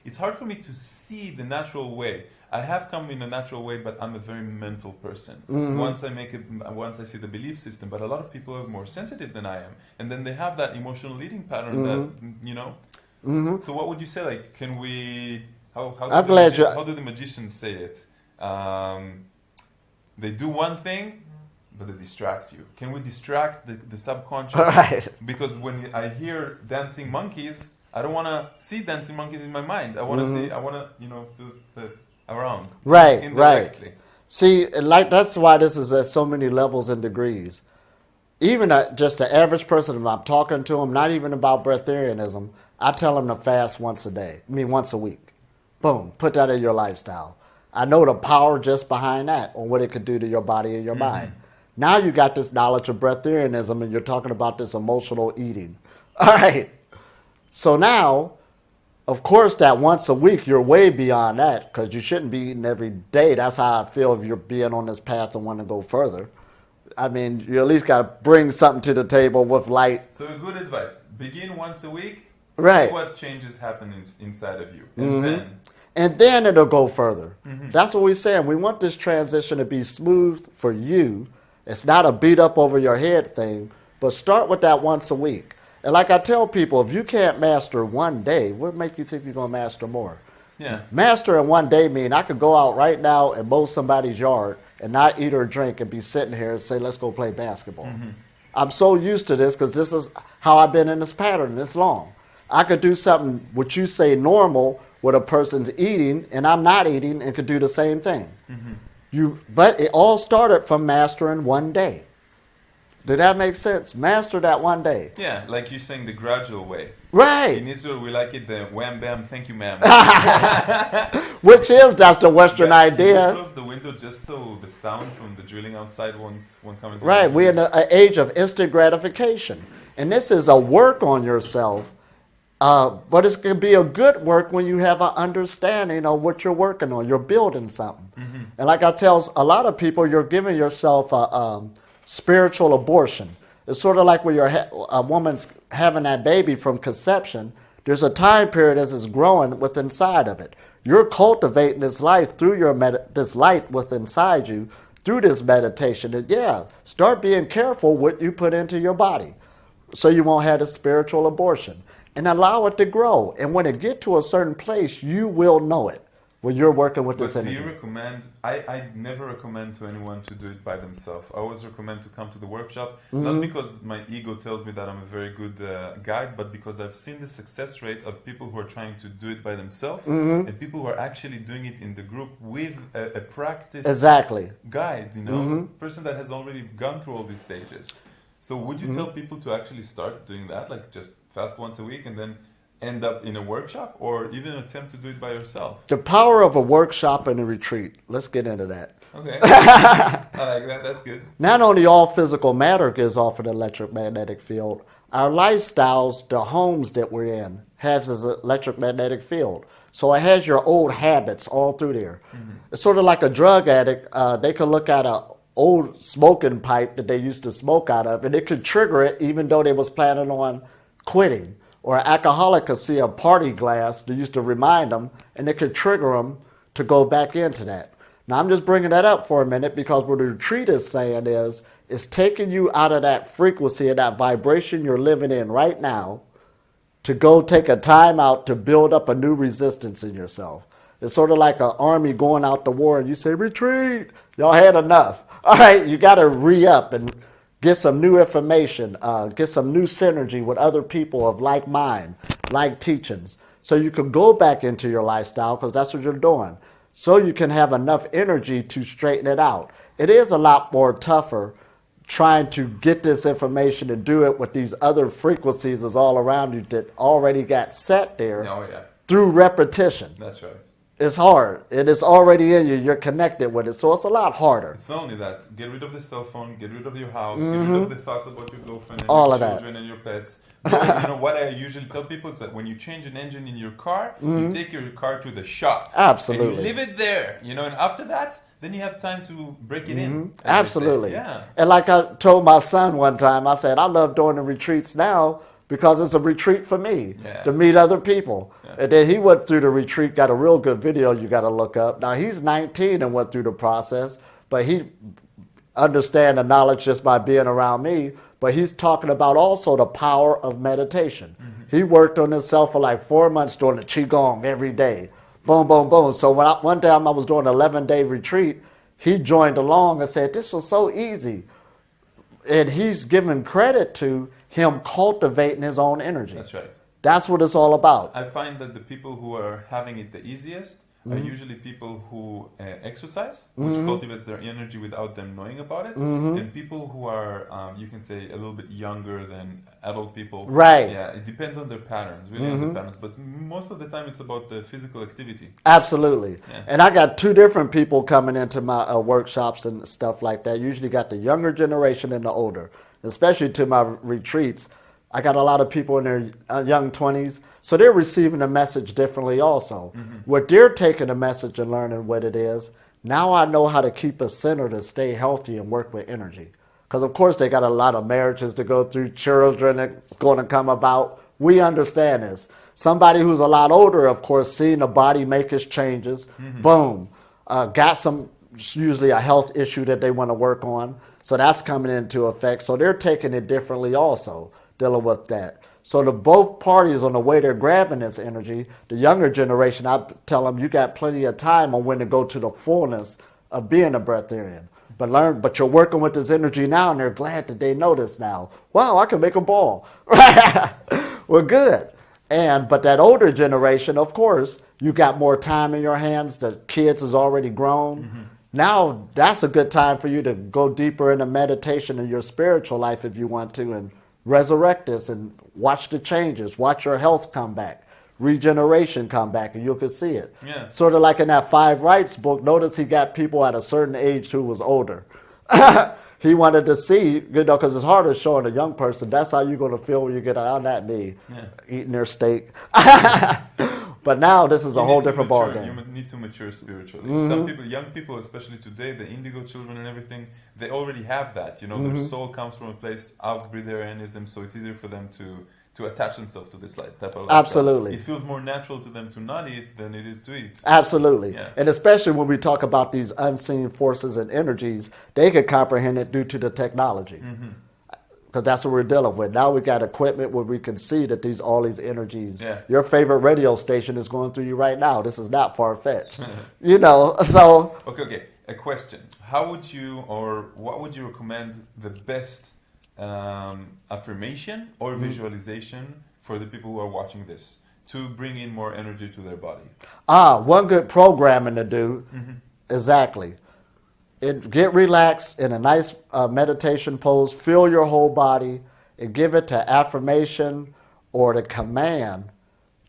it's hard for me to see the natural way. I have come in a natural way, but I'm a very mental person. Once I see the belief system, but a lot of people are more sensitive than I am, and then they have that emotional eating pattern that So what would you say? Like, can we? How do the magicians say it? They do one thing, but they distract you. Can we distract the subconscious? Right. Because when I hear dancing monkeys, I don't want to see dancing monkeys in my mind. I want to see. I want to, do the around. Right. Indirectly. Right. See, that's why this is at so many levels and degrees. Even just the average person, if I'm talking to them, not even about breatharianism, I tell them to fast once a week. Boom, put that in your lifestyle. I know the power just behind that, or what it could do to your body and your mind. Now you got this knowledge of breatharianism, and you're talking about this emotional eating. All right. So now, of course, that once a week, you're way beyond that, because you shouldn't be eating every day. That's how I feel if you're being on this path and want to go further. I mean, you at least got to bring something to the table with light. So good advice. Begin once a week. Right. See what changes happen inside of you. And then it'll go further. That's what we're saying. We want this transition to be smooth for you. It's not a beat up over your head thing, but start with that once a week. And like I tell people, if you can't master one day, what make you think you're going to master more? Yeah. Master in one day mean I could go out right now and mow somebody's yard and not eat or drink and be sitting here and say, let's go play basketball. I'm so used to this because this is how I've been in this pattern this long. I could do something, what you say normal, what a person's eating, and I'm not eating, and could do the same thing. But it all started from mastering one day. Did that make sense? Master that one day. Yeah, like you're saying, the gradual way. Right. In Israel, we like it the wham bam, thank you, ma'am. That's the Western idea. Close the window just so the sound from the drilling outside won't come into Right. We're in an age of instant gratification, and this is a work on yourself. But it's going to be a good work when you have an understanding of what you're working on. You're building something. And like I tell a lot of people, you're giving yourself a spiritual abortion. It's sort of like when a woman's having that baby from conception, there's a time period as it's growing within inside of it. You're cultivating this life through this light within inside you, through this meditation. And start being careful what you put into your body so you won't have a spiritual abortion. And allow it to grow. And when it get to a certain place, you will know it when you're working with this energy. Do you recommend, I never recommend to anyone to do it by themselves. I always recommend to come to the workshop, not because my ego tells me that I'm a very good guide, but because I've seen the success rate of people who are trying to do it by themselves and people who are actually doing it in the group with a practice guide, person that has already gone through all these stages. So would you tell people to actually start doing that, like just fast once a week and then end up in a workshop, or even attempt to do it by yourself? The power of a workshop and a retreat. Let's get into that. Okay. I like that. That's good. Not only all physical matter gives off an electromagnetic field, our lifestyles, the homes that we're in, has this electromagnetic field. So it has your old habits all through there. It's sort of like a drug addict. They could look at a old smoking pipe that they used to smoke out of, and it could trigger it even though they was planning on quitting. Or an alcoholic could see a party glass that used to remind them, and it could trigger them to go back into that. Now, I'm just bringing that up for a minute because what the retreat is saying is it's taking you out of that frequency and that vibration you're living in right now to go take a time out to build up a new resistance in yourself. It's sort of like an army going out to war, and you say, retreat, y'all had enough. All right, you got to re-up and get some new information, get some new synergy with other people of like mind, like teachings, so you can go back into your lifestyle, because that's what you're doing, so you can have enough energy to straighten it out. It is a lot more tougher trying to get this information and do it with these other frequencies that's all around you that already got set there through repetition. That's right. It's hard. It is already in you. You're connected with it. So it's a lot harder. It's not only that. Get rid of the cell phone. Get rid of your house. Get rid of the thoughts about your girlfriend and your children and your pets. What I usually tell people is that when you change an engine in your car, you take your car to the shop. Absolutely. And you leave it there. And after that, then you have time to break it in. Absolutely. Yeah. And like I told my son one time, I said, I love doing the retreats now because it's a retreat for me Yeah. to meet other people. Yeah. And then he went through the retreat, got a real good video you got to look up. Now he's 19 and went through the process, but he understand the knowledge just by being around me. But he's talking about also the power of meditation. He worked on himself for like 4 months doing the qigong every day. Boom, boom, boom. So one time I was doing an 11-day retreat, he joined along and said, this was so easy. And he's given credit to him cultivating his own energy. That's right. That's what it's all about. I find that the people who are having it the easiest are usually people who exercise, which cultivates their energy without them knowing about it, and people who are, you can say, a little bit younger than adult people. Right. Yeah, it depends on their patterns, really on their patterns, but most of the time it's about the physical activity. Absolutely. Yeah. And I got two different people coming into my workshops and stuff like that. Usually got the younger generation and the older, especially to my retreats. I got a lot of people in their young 20s, so they're receiving the message differently also. What they're taking the message and learning what it is, now I know how to keep a center to stay healthy and work with energy. Because, of course, they got a lot of marriages to go through, children that's going to come about. We understand this. Somebody who's a lot older, of course, seeing the body make its changes, boom, got some, usually a health issue that they want to work on. So that's coming into effect. So they're taking it differently also, dealing with that. So the both parties on the way they're grabbing this energy, the younger generation, I tell them you got plenty of time on when to go to the fullness of being a breatharian. But you're working with this energy now, and they're glad that they know this now. Wow, I can make a ball. We're good. But that older generation, of course, you got more time in your hands. The kids is already grown. Now that's a good time for you to go deeper into meditation in your spiritual life if you want to, and resurrect this and watch the changes, watch your health come back, regeneration come back, and you can see it. Yeah. Sort of like in that Five Rights book, notice he got people at a certain age who was older. He wanted to see, because it's harder showing a young person, that's how you're going to feel when you get on that knee, eating their steak. But now this is a whole different ballgame. You need to mature spiritually. Some people, young people, especially today, the indigo children and everything, they already have that. Their soul comes from a place of Breatharianism, so it's easier for them to attach themselves to this type of lifestyle. Absolutely. It feels more natural to them to not eat than it is to eat. Absolutely. Yeah. And especially when we talk about these unseen forces and energies, they can comprehend it due to the technology. Because that's what we're dealing with. Now we got equipment where we can see that all these energies, your favorite radio station is going through you right now. This is not far-fetched. So... Okay. A question. How would you, or what would you recommend the best affirmation or visualization for the people who are watching this to bring in more energy to their body? One good programming to do. Exactly. Get relaxed in a nice meditation pose. Feel your whole body and give it to affirmation or the command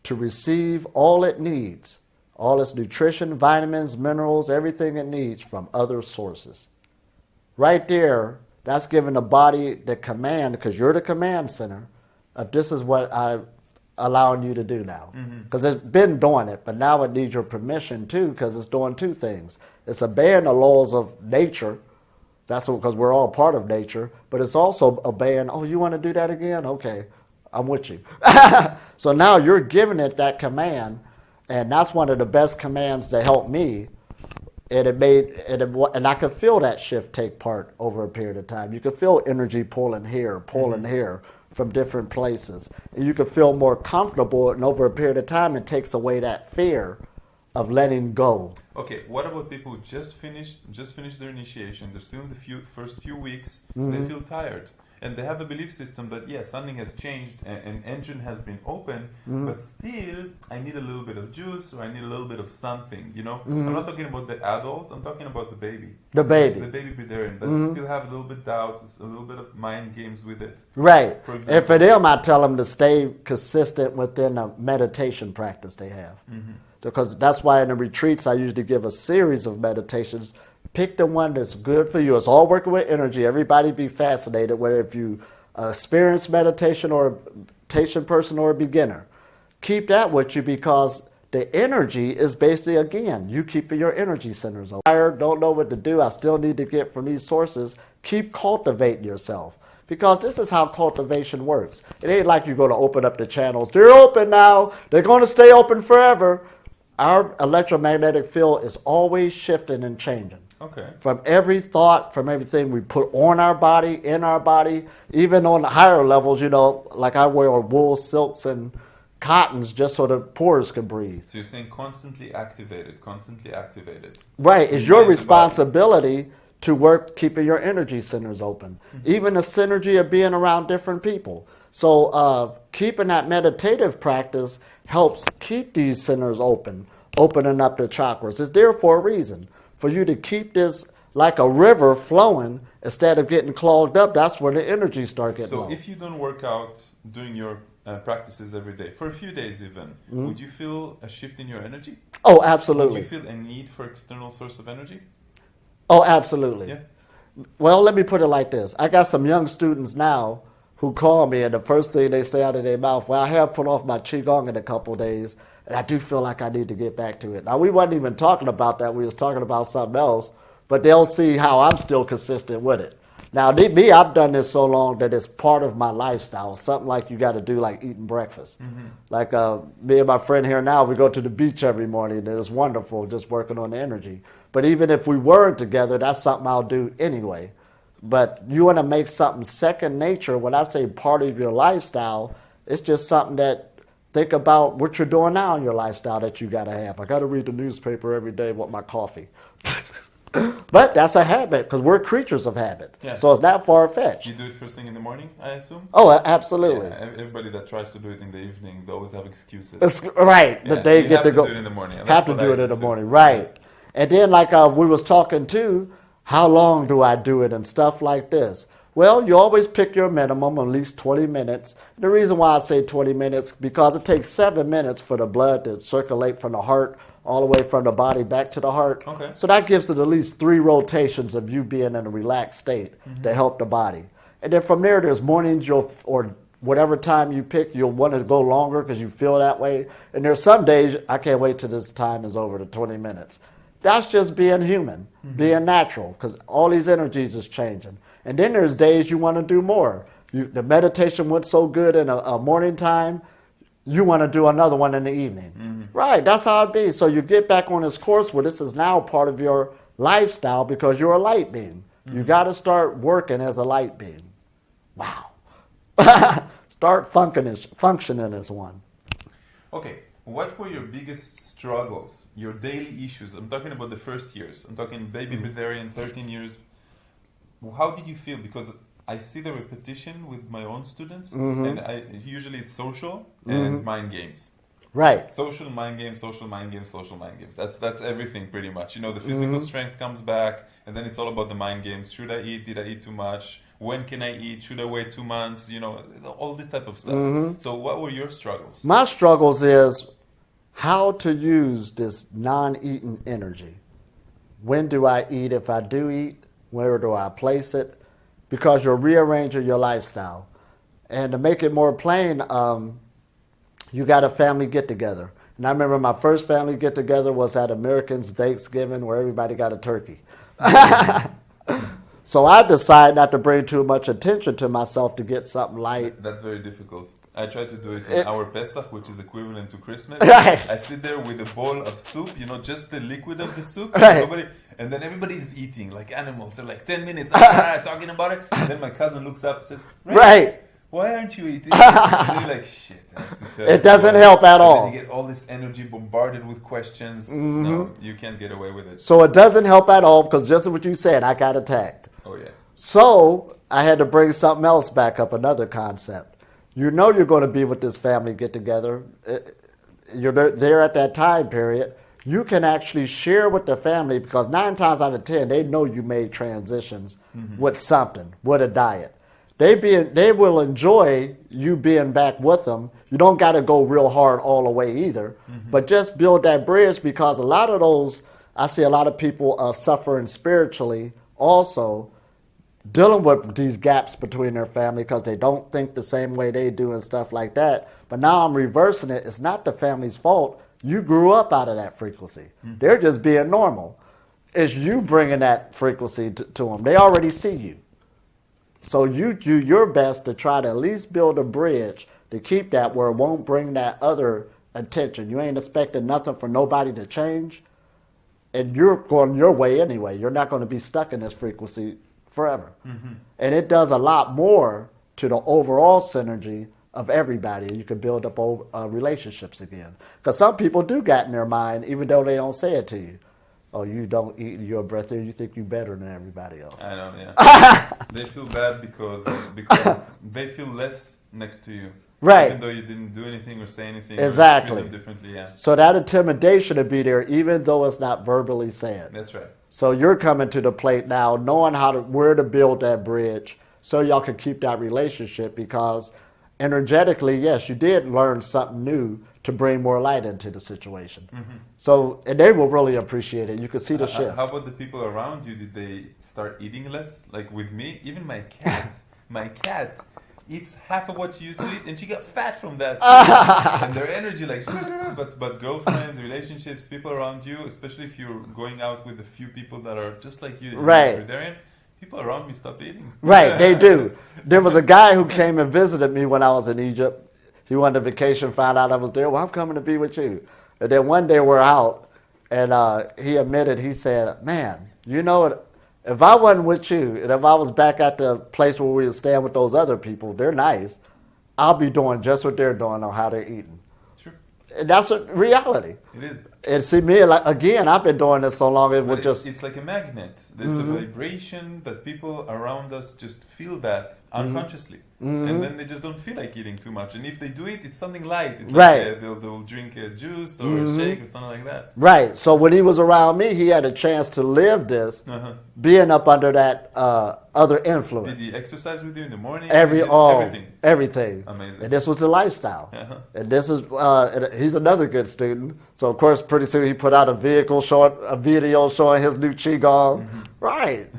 to receive all it needs, all its nutrition, vitamins, minerals, everything it needs from other sources. Right there, that's giving the body the command, because you're the command center, of this is what I'm allowing you to do now. Because it's been doing it, but now it needs your permission too, because it's doing two things. It's obeying the laws of nature. That's because we're all part of nature. But it's also obeying, you want to do that again? Okay, I'm with you. So now you're giving it that command, and that's one of the best commands to help me. And I could feel that shift take part over a period of time. You could feel energy pulling here from different places. And you could feel more comfortable, and over a period of time, it takes away that fear of letting go. Okay, what about people who just finished their initiation? They're still in the first few weeks. They feel tired, and they have a belief system that something has changed, an engine has been opened, but still I need a little bit of juice, or I need a little bit of something. I'm not talking about the adult. I'm talking about the baby. The baby Breatharian that still have a little bit doubts, a little bit of mind games with it. Right. For example, and for them, I tell them to stay consistent within a meditation practice they have. Because that's why in the retreats I usually give a series of meditations. Pick the one that's good for you. It's all working with energy. Everybody be fascinated, whether if you experienced meditation or a meditation person or a beginner. Keep that with you, because the energy is basically, again, you keeping your energy centers open. Tired, don't know what to do, I still need to get from these sources. Keep cultivating yourself. because this is how cultivation works. It ain't like you're going to open up the channels. They're open now. They're going to stay open forever. Our electromagnetic field is always shifting and changing. Okay. From every thought, from everything we put on our body, in our body, even on the higher levels, you know, like I wear wool, silks, and cottons just so the pores can breathe. So you're saying constantly activated, constantly activated. Right. It's your responsibility to work keeping your energy centers open. Even the synergy of being around different people. So keeping that meditative practice helps keep these centers open, opening up the chakras. It's there for a reason. For you to keep this like a river flowing instead of getting clogged up, that's where the energy starts getting low. So if you don't work out doing your practices every day, for a few days even, would you feel a shift in your energy? Oh, absolutely. Would you feel a need for external source of energy? Oh, absolutely. Yeah. Well, let me put it like this. I got some young students now who call me, and the first thing they say out of their mouth, well, I have put off my Qigong in a couple of days, and I do feel like I need to get back to it. Now, we wasn't even talking about that. We was talking about something else, but they'll see how I'm still consistent with it. Now, me, I've done this so long that it's part of my lifestyle, something like you got to do, like eating breakfast. Like me and my friend here now, we go to the beach every morning, and it's wonderful just working on the energy. But even if we weren't together, that's something I'll do anyway. But you want to make something second nature. When I say part of your lifestyle, it's just something that think about what you're doing now in your lifestyle that you got to have. I got to read the newspaper every day with my coffee. But that's a habit because we're creatures of habit. Yeah. So it's not far-fetched. You do it first thing in the morning, I assume? Oh, absolutely. Yeah, everybody that tries to do it in the evening, they always have excuses. Right. Yeah, that they get to go. Do it in the morning. Have to do it in the morning. Right. And then like we was talking too, how long do I do it and stuff like this? Well, you always pick your minimum, at least 20 minutes. The reason why I say 20 minutes, because it takes 7 minutes for the blood to circulate from the heart all the way from the body back to the heart. Okay. So that gives it at least 3 rotations of you being in a relaxed state to help the body. And then from there, there's mornings or whatever time you pick, you'll want to go longer because you feel that way. And there's some days, I can't wait till this time is over, the 20 minutes. That's just being human, being natural, because all these energies is changing. And then there's days you want to do more. The meditation went so good in a morning time, you want to do another one in the evening. Right, that's how it be. So you get back on this course where this is now part of your lifestyle because you're a light being. You got to start working as a light being. Wow. Start functioning as one. Okay, what were your biggest struggles, your daily issues? I'm talking about the first years. I'm talking baby Breatharian, 13 years. How did you feel? Because I see the repetition with my own students, and usually it's social and mind games. Right. Social mind games, social mind games, social mind games. That's everything pretty much. You know, the physical strength comes back, and then it's all about the mind games. Should I eat? Did I eat too much? When can I eat? Should I wait 2 months? You know, all this type of stuff. So what were your struggles? My struggles is how to use this non-eating energy. When do I eat? If I do eat, where do I place it? Because you're rearranging your lifestyle. And to make it more plain, you got a family get-together. And I remember my first family get-together was at Americans Thanksgiving where everybody got a turkey. So I decided not to bring too much attention to myself to get something light. That's very difficult. I try to do it in our Pesach, which is equivalent to Christmas. Right. I sit there with a bowl of soup, you know, just the liquid of the soup. Right. And then everybody's eating like animals. They're like 10 minutes talking about it. And then my cousin looks up and says, right. Why aren't you eating? And you're like, shit. I have to tell it doesn't help at all. And you get all this energy bombarded with questions. No, you can't get away with it. So it doesn't help at all because just what you said, I got attacked. Oh, yeah. So I had to bring something else back up, another concept. You know you're going to be with this family get-together. You're there at that time period. You can actually share with the family because 9 times out of 10, they know you made transitions with something, with a diet. They will enjoy you being back with them. You don't got to go real hard all the way either, but just build that bridge because a lot of those, I see a lot of people suffering spiritually also, dealing with these gaps between their family because they don't think the same way they do and stuff like that. But now I'm reversing it. It's not the family's fault. You grew up out of that frequency. They're just being normal. It's you bringing that frequency to them. They already see you. So you do your best to try to at least build a bridge to keep that where it won't bring that other attention. You ain't expecting nothing for nobody to change, and you're going your way anyway. You're not going to be stuck in this frequency forever. Mm-hmm. And it does a lot more to the overall synergy of everybody. You can build up relationships again. Because some people do get in their mind, even though they don't say it to you. Oh, you don't eat, you're a breather, you think you're better than everybody else. I know, yeah. They feel bad because they feel less next to you. Right. Even though you didn't do anything or say anything. Exactly. Or treat them differently, yeah. So that intimidation would be there even though it's not verbally said. That's right. So you're coming to the plate now knowing where to build that bridge so y'all can keep that relationship, because energetically, yes, you did learn something new to bring more light into the situation. Mm-hmm. So, and they will really appreciate it. You can see the shift. How about the people around you? Did they start eating less? Like with me, even my cat eats half of what she used to eat, and she got fat from that. And their energy, like, but girlfriends, relationships, people around you, especially if you're going out with a few people that are just like you, right? Breatharian, people around me stop eating. Right, they do. There was a guy who came and visited me when I was in Egypt. He went on vacation, found out I was there. Well, I'm coming to be with you. And then one day we're out, and he admitted, he said, man, you know, if I wasn't with you, and if I was back at the place where we were staying with those other people, they're nice, I'll be doing just what they're doing or how they're eating. Sure. And that's a reality. It is. And see, me, like, again, I've been doing this so long, it's like a magnet. It's a vibration that people around us just feel that unconsciously. Mm-hmm. And then they just don't feel like eating too much. And if they do it, it's something light. It's right. Like they'll drink a juice or a shake or something like that. Right. So when he was around me, he had a chance to live this, being up under that other influence. Did he exercise with you in the morning? Everything. Amazing. And this was the lifestyle. And this is, he's another good student. So of course, pretty soon he put out a video showing his new Qigong. Mm-hmm. Right.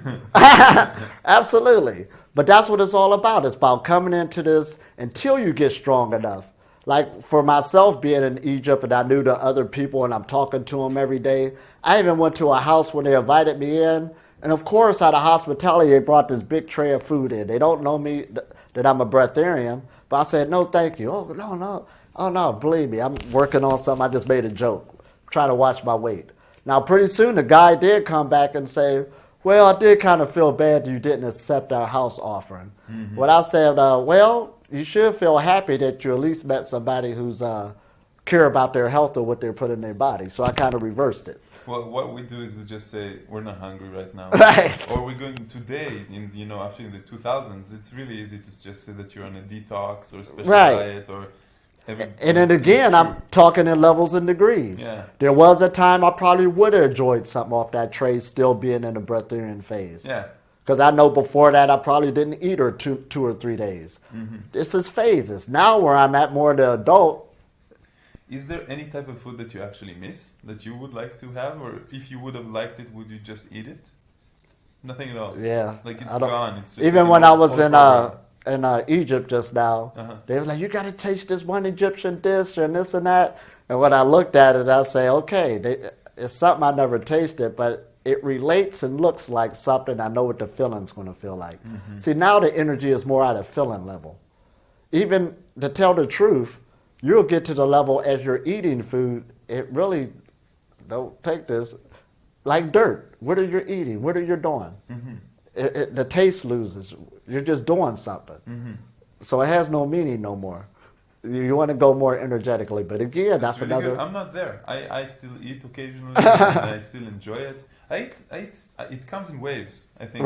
Absolutely. But that's what it's all about. It's about coming into this until you get strong enough. Like for myself being in Egypt, and I knew the other people and I'm talking to them every day. I even went to a house where they invited me in. And of course, out of hospitality, they brought this big tray of food in. They don't know me, that I'm a breatharian. But I said, no, thank you. Oh, no. Oh, no, believe me. I'm working on something. I just made a joke. Trying to watch my weight. Now, pretty soon, the guy did come back and say, well, I did kind of feel bad that you didn't accept our house offering. Mm-hmm. Well, I said, well, you should feel happy that you at least met somebody who's care about their health or what they're putting in their body. So I kind of reversed it. Well, what we do is we just say, we're not hungry right now. Right. Or we're going today, after in the 2000s, it's really easy to just say that you're on a detox or a special diet or... And then again, I'm talking in levels and degrees. Yeah. There was a time I probably would have enjoyed something off that tray still being in the breatharian phase. Yeah. Because I know before that I probably didn't eat her two or 3 days. Mm-hmm. This is phases. Now where I'm at more the adult. Is there any type of food that you actually miss that you would like to have? Or if you would have liked it, would you just eat it? Nothing at all. Yeah. Like it's gone. It's just even when I was in Egypt just now, they were like, you got to taste this one Egyptian dish and this and that. And when I looked at it, I say, okay, it's something I never tasted, but it relates and looks like something I know what the feeling's going to feel like. Mm-hmm. See, now the energy is more at a feeling level. Even to tell the truth, you'll get to the level as you're eating food, it really, don't take this, like dirt. What are you eating? What are you doing? Mm-hmm. The taste loses. You're just doing something. Mm-hmm. So it has no meaning no more. You want to go more energetically. But again, that's really another... Good. I'm not there. I still eat occasionally and I still enjoy it. It comes in waves, I think,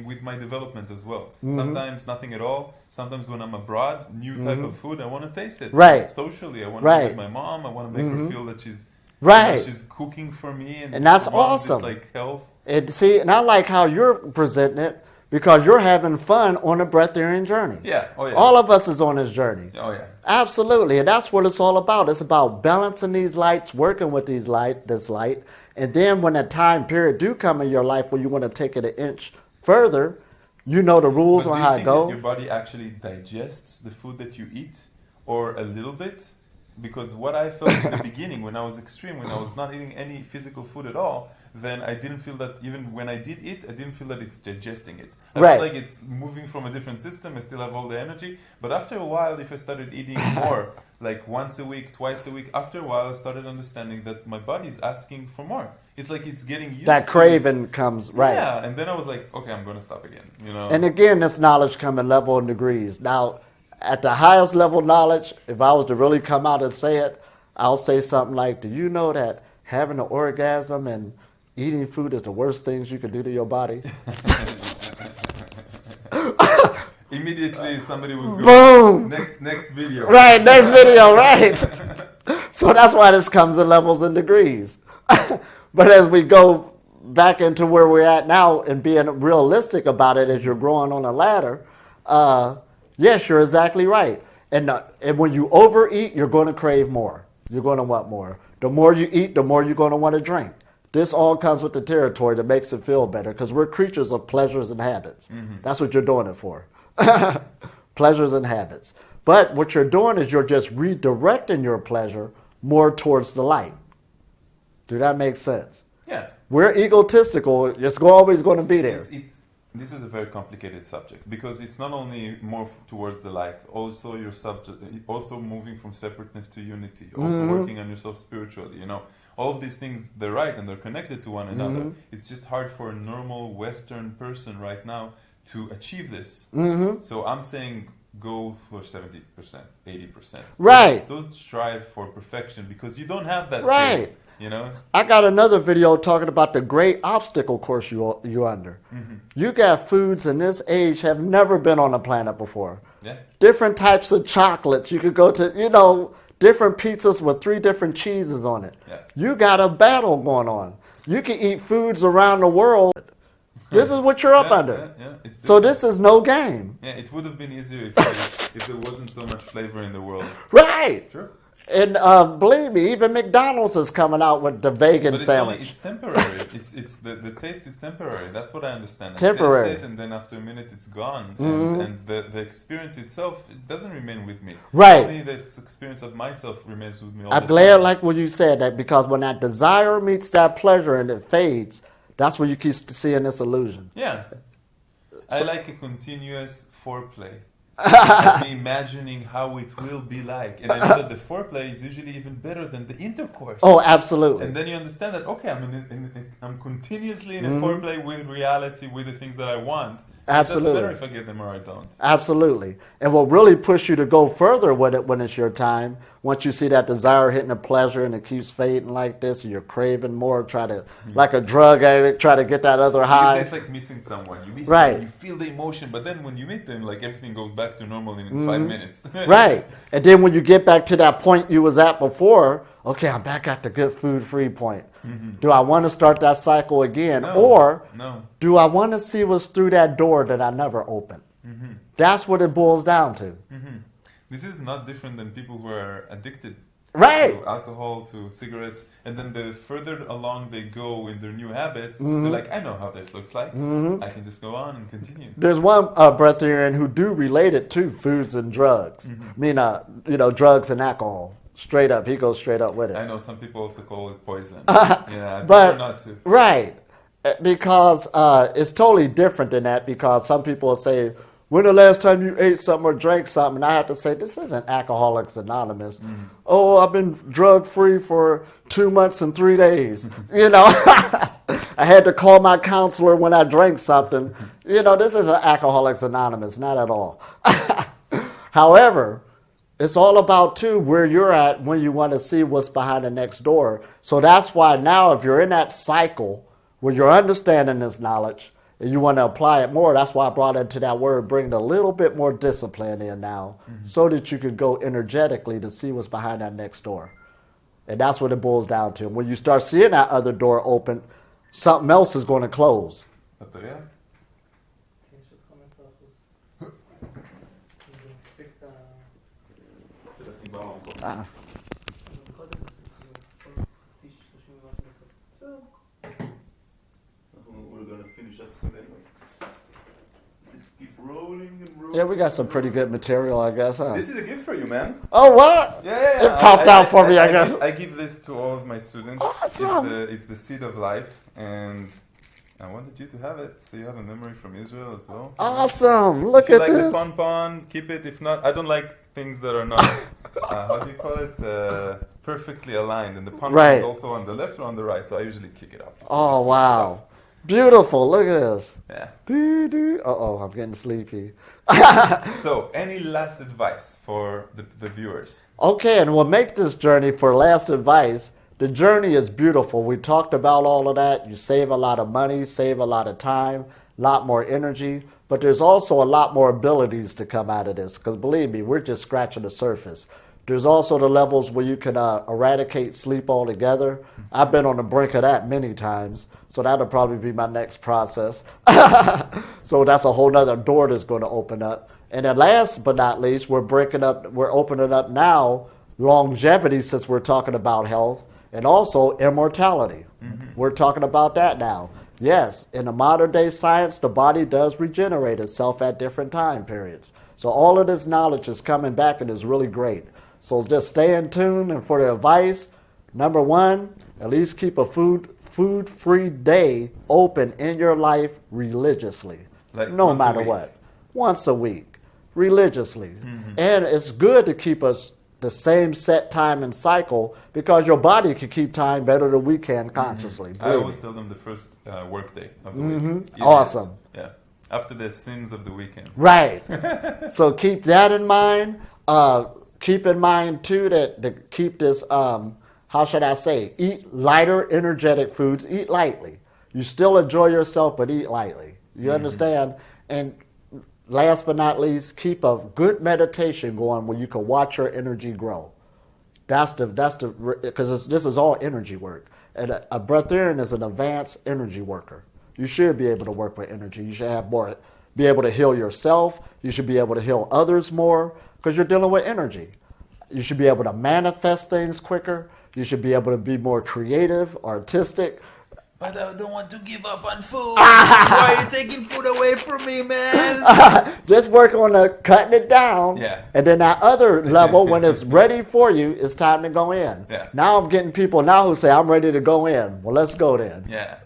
with my development as well. Mm-hmm. Sometimes nothing at all. Sometimes when I'm abroad, new type of food, I want to taste it. Right. Socially, I want to be with my mom. I want to make her feel that she's cooking for me. And that's awesome. It's like health. And I like how you're presenting it because you're having fun on a breatharian journey. Yeah. Oh, yeah. All of us is on this journey. Oh, yeah. Absolutely. And that's what it's all about. It's about balancing these lights, working with this light. And then when that time period do come in your life where you want to take it an inch further, you know the rules on how it goes. That your body actually digests the food that you eat or a little bit? Because what I felt in the beginning when I was extreme, when I was not eating any physical food at all, then I didn't feel that even when I did eat, I didn't feel that it's digesting it. I Right. felt like it's moving from a different system. I still have all the energy. But after a while, if I started eating more, like once a week, twice a week, after a while, I started understanding that my body is asking for more. It's like it's getting used That to craving it. comes, right. Yeah, and then I was like, okay, I'm going to stop again. You know. And again, this knowledge comes in level and degrees. Now, at the highest level knowledge, if I was to really come out and say it, I'll say something like, do you know that having an orgasm and eating food is the worst things you can do to your body? Immediately somebody would go, Boom! Next video. Right, next video, right. So that's why this comes in levels and degrees. But as we go back into where we're at now and being realistic about it as you're growing on a ladder, yes, you're exactly right. And when you overeat, you're going to crave more. You're going to want more. The more you eat, the more you're going to want to drink. This all comes with the territory that makes it feel better because we're creatures of pleasures and habits. Mm-hmm. That's what you're doing it for. Pleasures and habits. But what you're doing is you're just redirecting your pleasure more towards the light. Do that make sense? Yeah. We're egotistical. It's always going to be there. This is a very complicated subject because it's not only more towards the light, also your subject, also moving from separateness to unity, also working on yourself spiritually. You know, all of these things, they're right and they're connected to one another. It's just hard for a normal Western person right now to achieve this. So I'm saying go for 70%, 80%. Right. Don't strive for perfection because you don't have that. Right. Thing, you know. I got another video talking about the great obstacle course you're under. You got foods in this age have never been on the planet before. Yeah. Different types of chocolates. You could go to, different pizzas with 3 different cheeses on it. Yeah. You got a battle going on. You can eat foods around the world. This is what you're up under. Yeah. So this is no game. Yeah, it would have been easier if there wasn't so much flavor in the world. Right. Sure. And believe me, even McDonald's is coming out with the vegan sandwich. It's temporary. It's the taste is temporary. That's what I understand. Temporary. I taste it, and then after a minute, it's gone. And the experience itself, it doesn't remain with me. Right. Only the experience of myself remains with me all I'm the glad, time. like when you said that, because when that desire meets that pleasure and it fades, that's when you keep seeing this illusion. Yeah. I like a continuous foreplay. Of me imagining how it will be like. And I know that the foreplay is usually even better than the intercourse. Oh, absolutely. And then you understand that, okay, I'm continuously in a foreplay with reality, with the things that I want. Absolutely. It's better if I get them or I don't. Absolutely. And what really pushes you to go further with it when it's your time, once you see that desire hitting a pleasure and it keeps fading like this, and you're craving more, like a drug addict, try to get that other high. It's like missing someone. You miss Right. them, you feel the emotion, but then when you meet them, like everything goes back to normal in 5 minutes. Right. And then when you get back to that point you was at before, okay, I'm back at the good food free point. Do I want to start that cycle again? Or do I want to see what's through that door that I never opened? That's what it boils down to. This is not different than people who are addicted Right. to alcohol, to cigarettes, and then the further along they go in their new habits, they're like, I know how this looks like. I can just go on and continue. There's one Breatharian who do relate it to foods and drugs. I mean, drugs and alcohol. Straight up. He goes straight up with it. I know some people also call it poison. Yeah, I prefer not to. Right. Because it's totally different than that, because some people will say, when the last time you ate something or drank something? And I have to say, this isn't Alcoholics Anonymous. Oh, I've been drug-free for 2 months and 3 days. I had to call my counselor when I drank something. This isn't Alcoholics Anonymous, not at all. However, it's all about, too, where you're at when you want to see what's behind the next door. So that's why now, if you're in that cycle where you're understanding this knowledge, and you want to apply it more, that's why I brought into that word, bring a little bit more discipline in now, so that you could go energetically to see what's behind that next door. And that's what it boils down to. When you start seeing that other door open, something else is going to close. We're going to finish up soon anyway. Just keep rolling and rolling. Yeah, we got some pretty good material, I guess, huh? This is a gift for you, man. Oh, what? Yeah. It popped out for me, I guess. I give this to all of my students. Awesome. It's the seed of life, and I wanted you to have it, so you have a memory from Israel as well. Awesome. Look If you at like this. the pon-pon, keep it. If not, I don't like things that are not, how do you call it, perfectly aligned. And the pon-pon Right. is also on the left or on the right, so I usually kick it up. Oh, wow. Beautiful. Look at this. Yeah. Uh-oh, I'm getting sleepy. So, any last advice for the viewers? Okay, and we'll make this journey for last advice. The journey is beautiful. We talked about all of that. You save a lot of money, save a lot of time, a lot more energy, but there's also a lot more abilities to come out of this, because believe me, we're just scratching the surface. There's also the levels where you can eradicate sleep altogether. I've been on the brink of that many times, so that'll probably be my next process. So that's a whole nother door that's going to open up. And then last but not least, we're opening up now longevity, since we're talking about health, and also immortality. We're talking about that now. Yes, in the modern day science, the body does regenerate itself at different time periods. So all of this knowledge is coming back and is really great. So just stay in tune, and for the advice, number one, at least keep a food-free day open in your life religiously. Like no once a matter week. what. Once a week, religiously. And it's good to keep us the same set time and cycle, because your body can keep time better than we can consciously. I always tell them the first work day of the week. It Awesome. is, yeah. After the sins of the weekend. Right. So keep that in mind. Keep in mind, too, that to keep this, how should I say, eat lighter, energetic foods. Eat lightly. You still enjoy yourself, but eat lightly. You understand? And last but not least, keep a good meditation going where you can watch your energy grow. Because this is all energy work. And a breatharian is an advanced energy worker. You should be able to work with energy. You should have more, be able to heal yourself. You should be able to heal others more, because you're dealing with energy. You should be able to manifest things quicker. You should be able to be more creative, artistic. But I don't want to give up on food. Why are you taking food away from me, man? Just work on cutting it down. Yeah. And then that other level, when it's ready for you, it's time to go in. Yeah. Now I'm getting people now who say, I'm ready to go in. Well, let's go then. Yeah.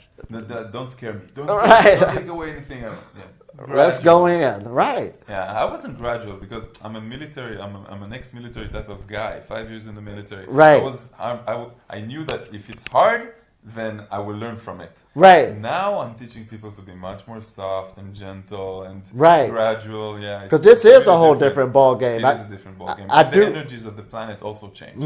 Don't scare me. Don't Right. Don't take away anything else. Yeah. Let's go in. Right. Yeah, I wasn't gradual because I'm a military. I'm an ex-military type of guy. 5 years in the military. Right. I knew that if it's hard, then I will learn from it. Right. Now I'm teaching people to be much more soft and gentle and Right. gradual. Yeah. Because this is a whole different ball game. It is a different ball game. I The do- energies of the planet also change.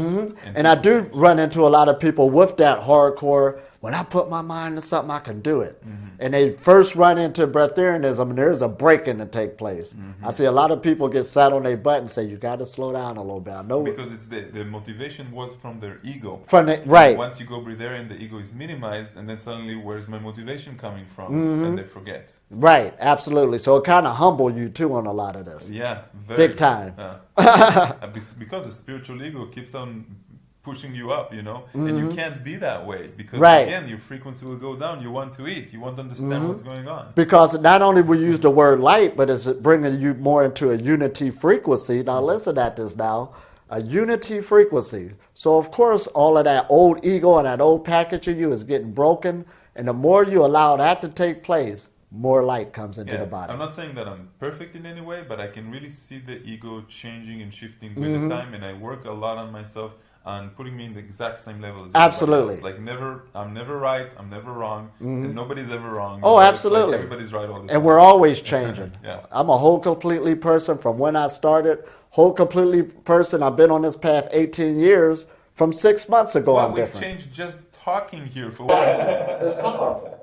And I do run into a lot of people with that hardcore, when I put my mind to something, I can do it. And they first run into breatharianism, and there's a break-in to take place. I see a lot of people get sat on their butt and say, you got to slow down a little bit. I know Because it's the motivation was from their ego. right. Once you go breatharian, the ego is minimized, and then suddenly, where's my motivation coming from? And they forget. Right, absolutely. So it kind of humble you, too, on a lot of this. Yeah, very Big time. Because the spiritual ego keeps on pushing you up, you know, and you can't be that way because Right. again, your frequency will go down. You want to eat, you want to understand what's going on. Because not only we use the word light, but it's bringing you more into a unity frequency. Now listen at this now. A unity frequency. So of course, all of that old ego and that old package of you is getting broken. And the more you allow that to take place, more light comes into the body. I'm not saying that I'm perfect in any way, but I can really see the ego changing and shifting with the time, and I work a lot on myself on putting me in the exact same level as Absolutely. It's like I'm never right, I'm never wrong, and nobody's ever wrong. Oh, It's like absolutely. everybody's right all the time. And we're always changing. Yeah. I'm a whole completely person from when I started. Whole completely person. I've been on this path 18 years. From 6 months ago, Wow, I'm we've different. changed just talking here for It's powerful.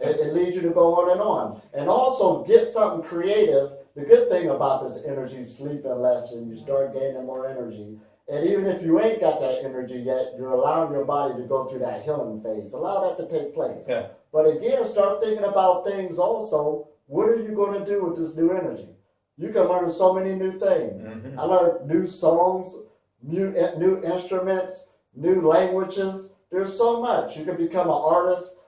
It leads you to go on and on. And also get something creative. The good thing about this energy, sleeping less, and you start gaining more energy. And even if you ain't got that energy yet, you're allowing your body to go through that healing phase. Allow that to take place. Yeah. But again, start thinking about things also. What are you going to do with this new energy? You can learn so many new things. I learned new songs, new instruments, new languages. There's so much. You can become an artist.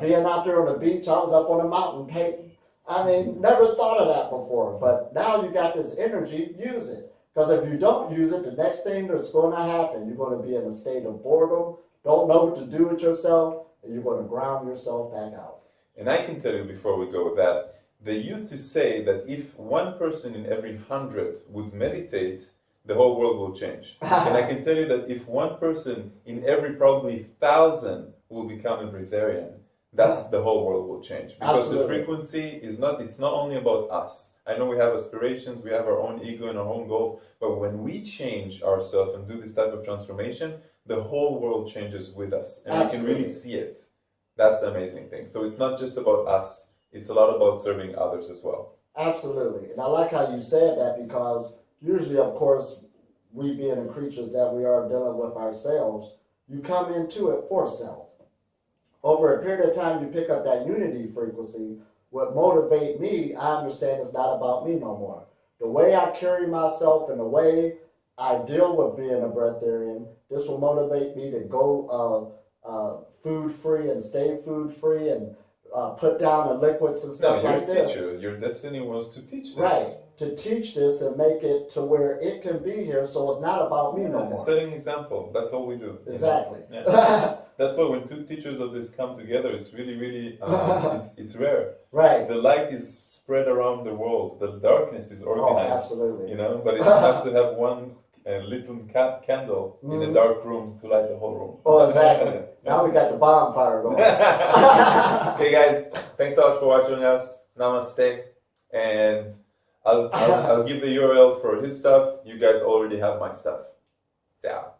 Being out there on the beach, I was up on a mountain painting. I mean, never thought of that before, but now you got this energy, use it. Because if you don't use it, the next thing that's going to happen, you're going to be in a state of boredom, don't know what to do with yourself, and you're going to ground yourself back out. And I can tell you before we go with that, they used to say that if one person in every 100 would meditate, the whole world will change. And I can tell you that if one person in every probably 1,000 will become a breatharian, that's the whole world will change. Because Absolutely. the frequency is not, it's not only about us. I know we have aspirations, we have our own ego and our own goals, but when we change ourselves and do this type of transformation, the whole world changes with us. And we can really see it. That's the amazing thing. So it's not just about us, it's a lot about serving others as well. Absolutely. And I like how you said that because usually, of course, we being the creatures that we are dealing with ourselves, you come into it for self. Over a period of time, you pick up that unity frequency. What motivate me, I understand it's not about me no more. The way I carry myself and the way I deal with being a breatharian, this will motivate me to go food-free and stay food-free and put down the liquids and stuff like this. You're a teacher. Your destiny was to teach this. Right, to teach this and make it to where it can be here so it's not about me no more. Setting example. That's all we do. Exactly. Yeah. That's why when two teachers of this come together, it's really, really, it's rare. Right. The light is spread around the world. The darkness is organized. Oh, absolutely. You know, but it's enough to have one little candle in a dark room to light the whole room. Oh, exactly. Now we got the bonfire going. Okay, guys, thanks so much for watching us. Namaste. And I'll give the URL for his stuff. You guys already have my stuff. Ciao.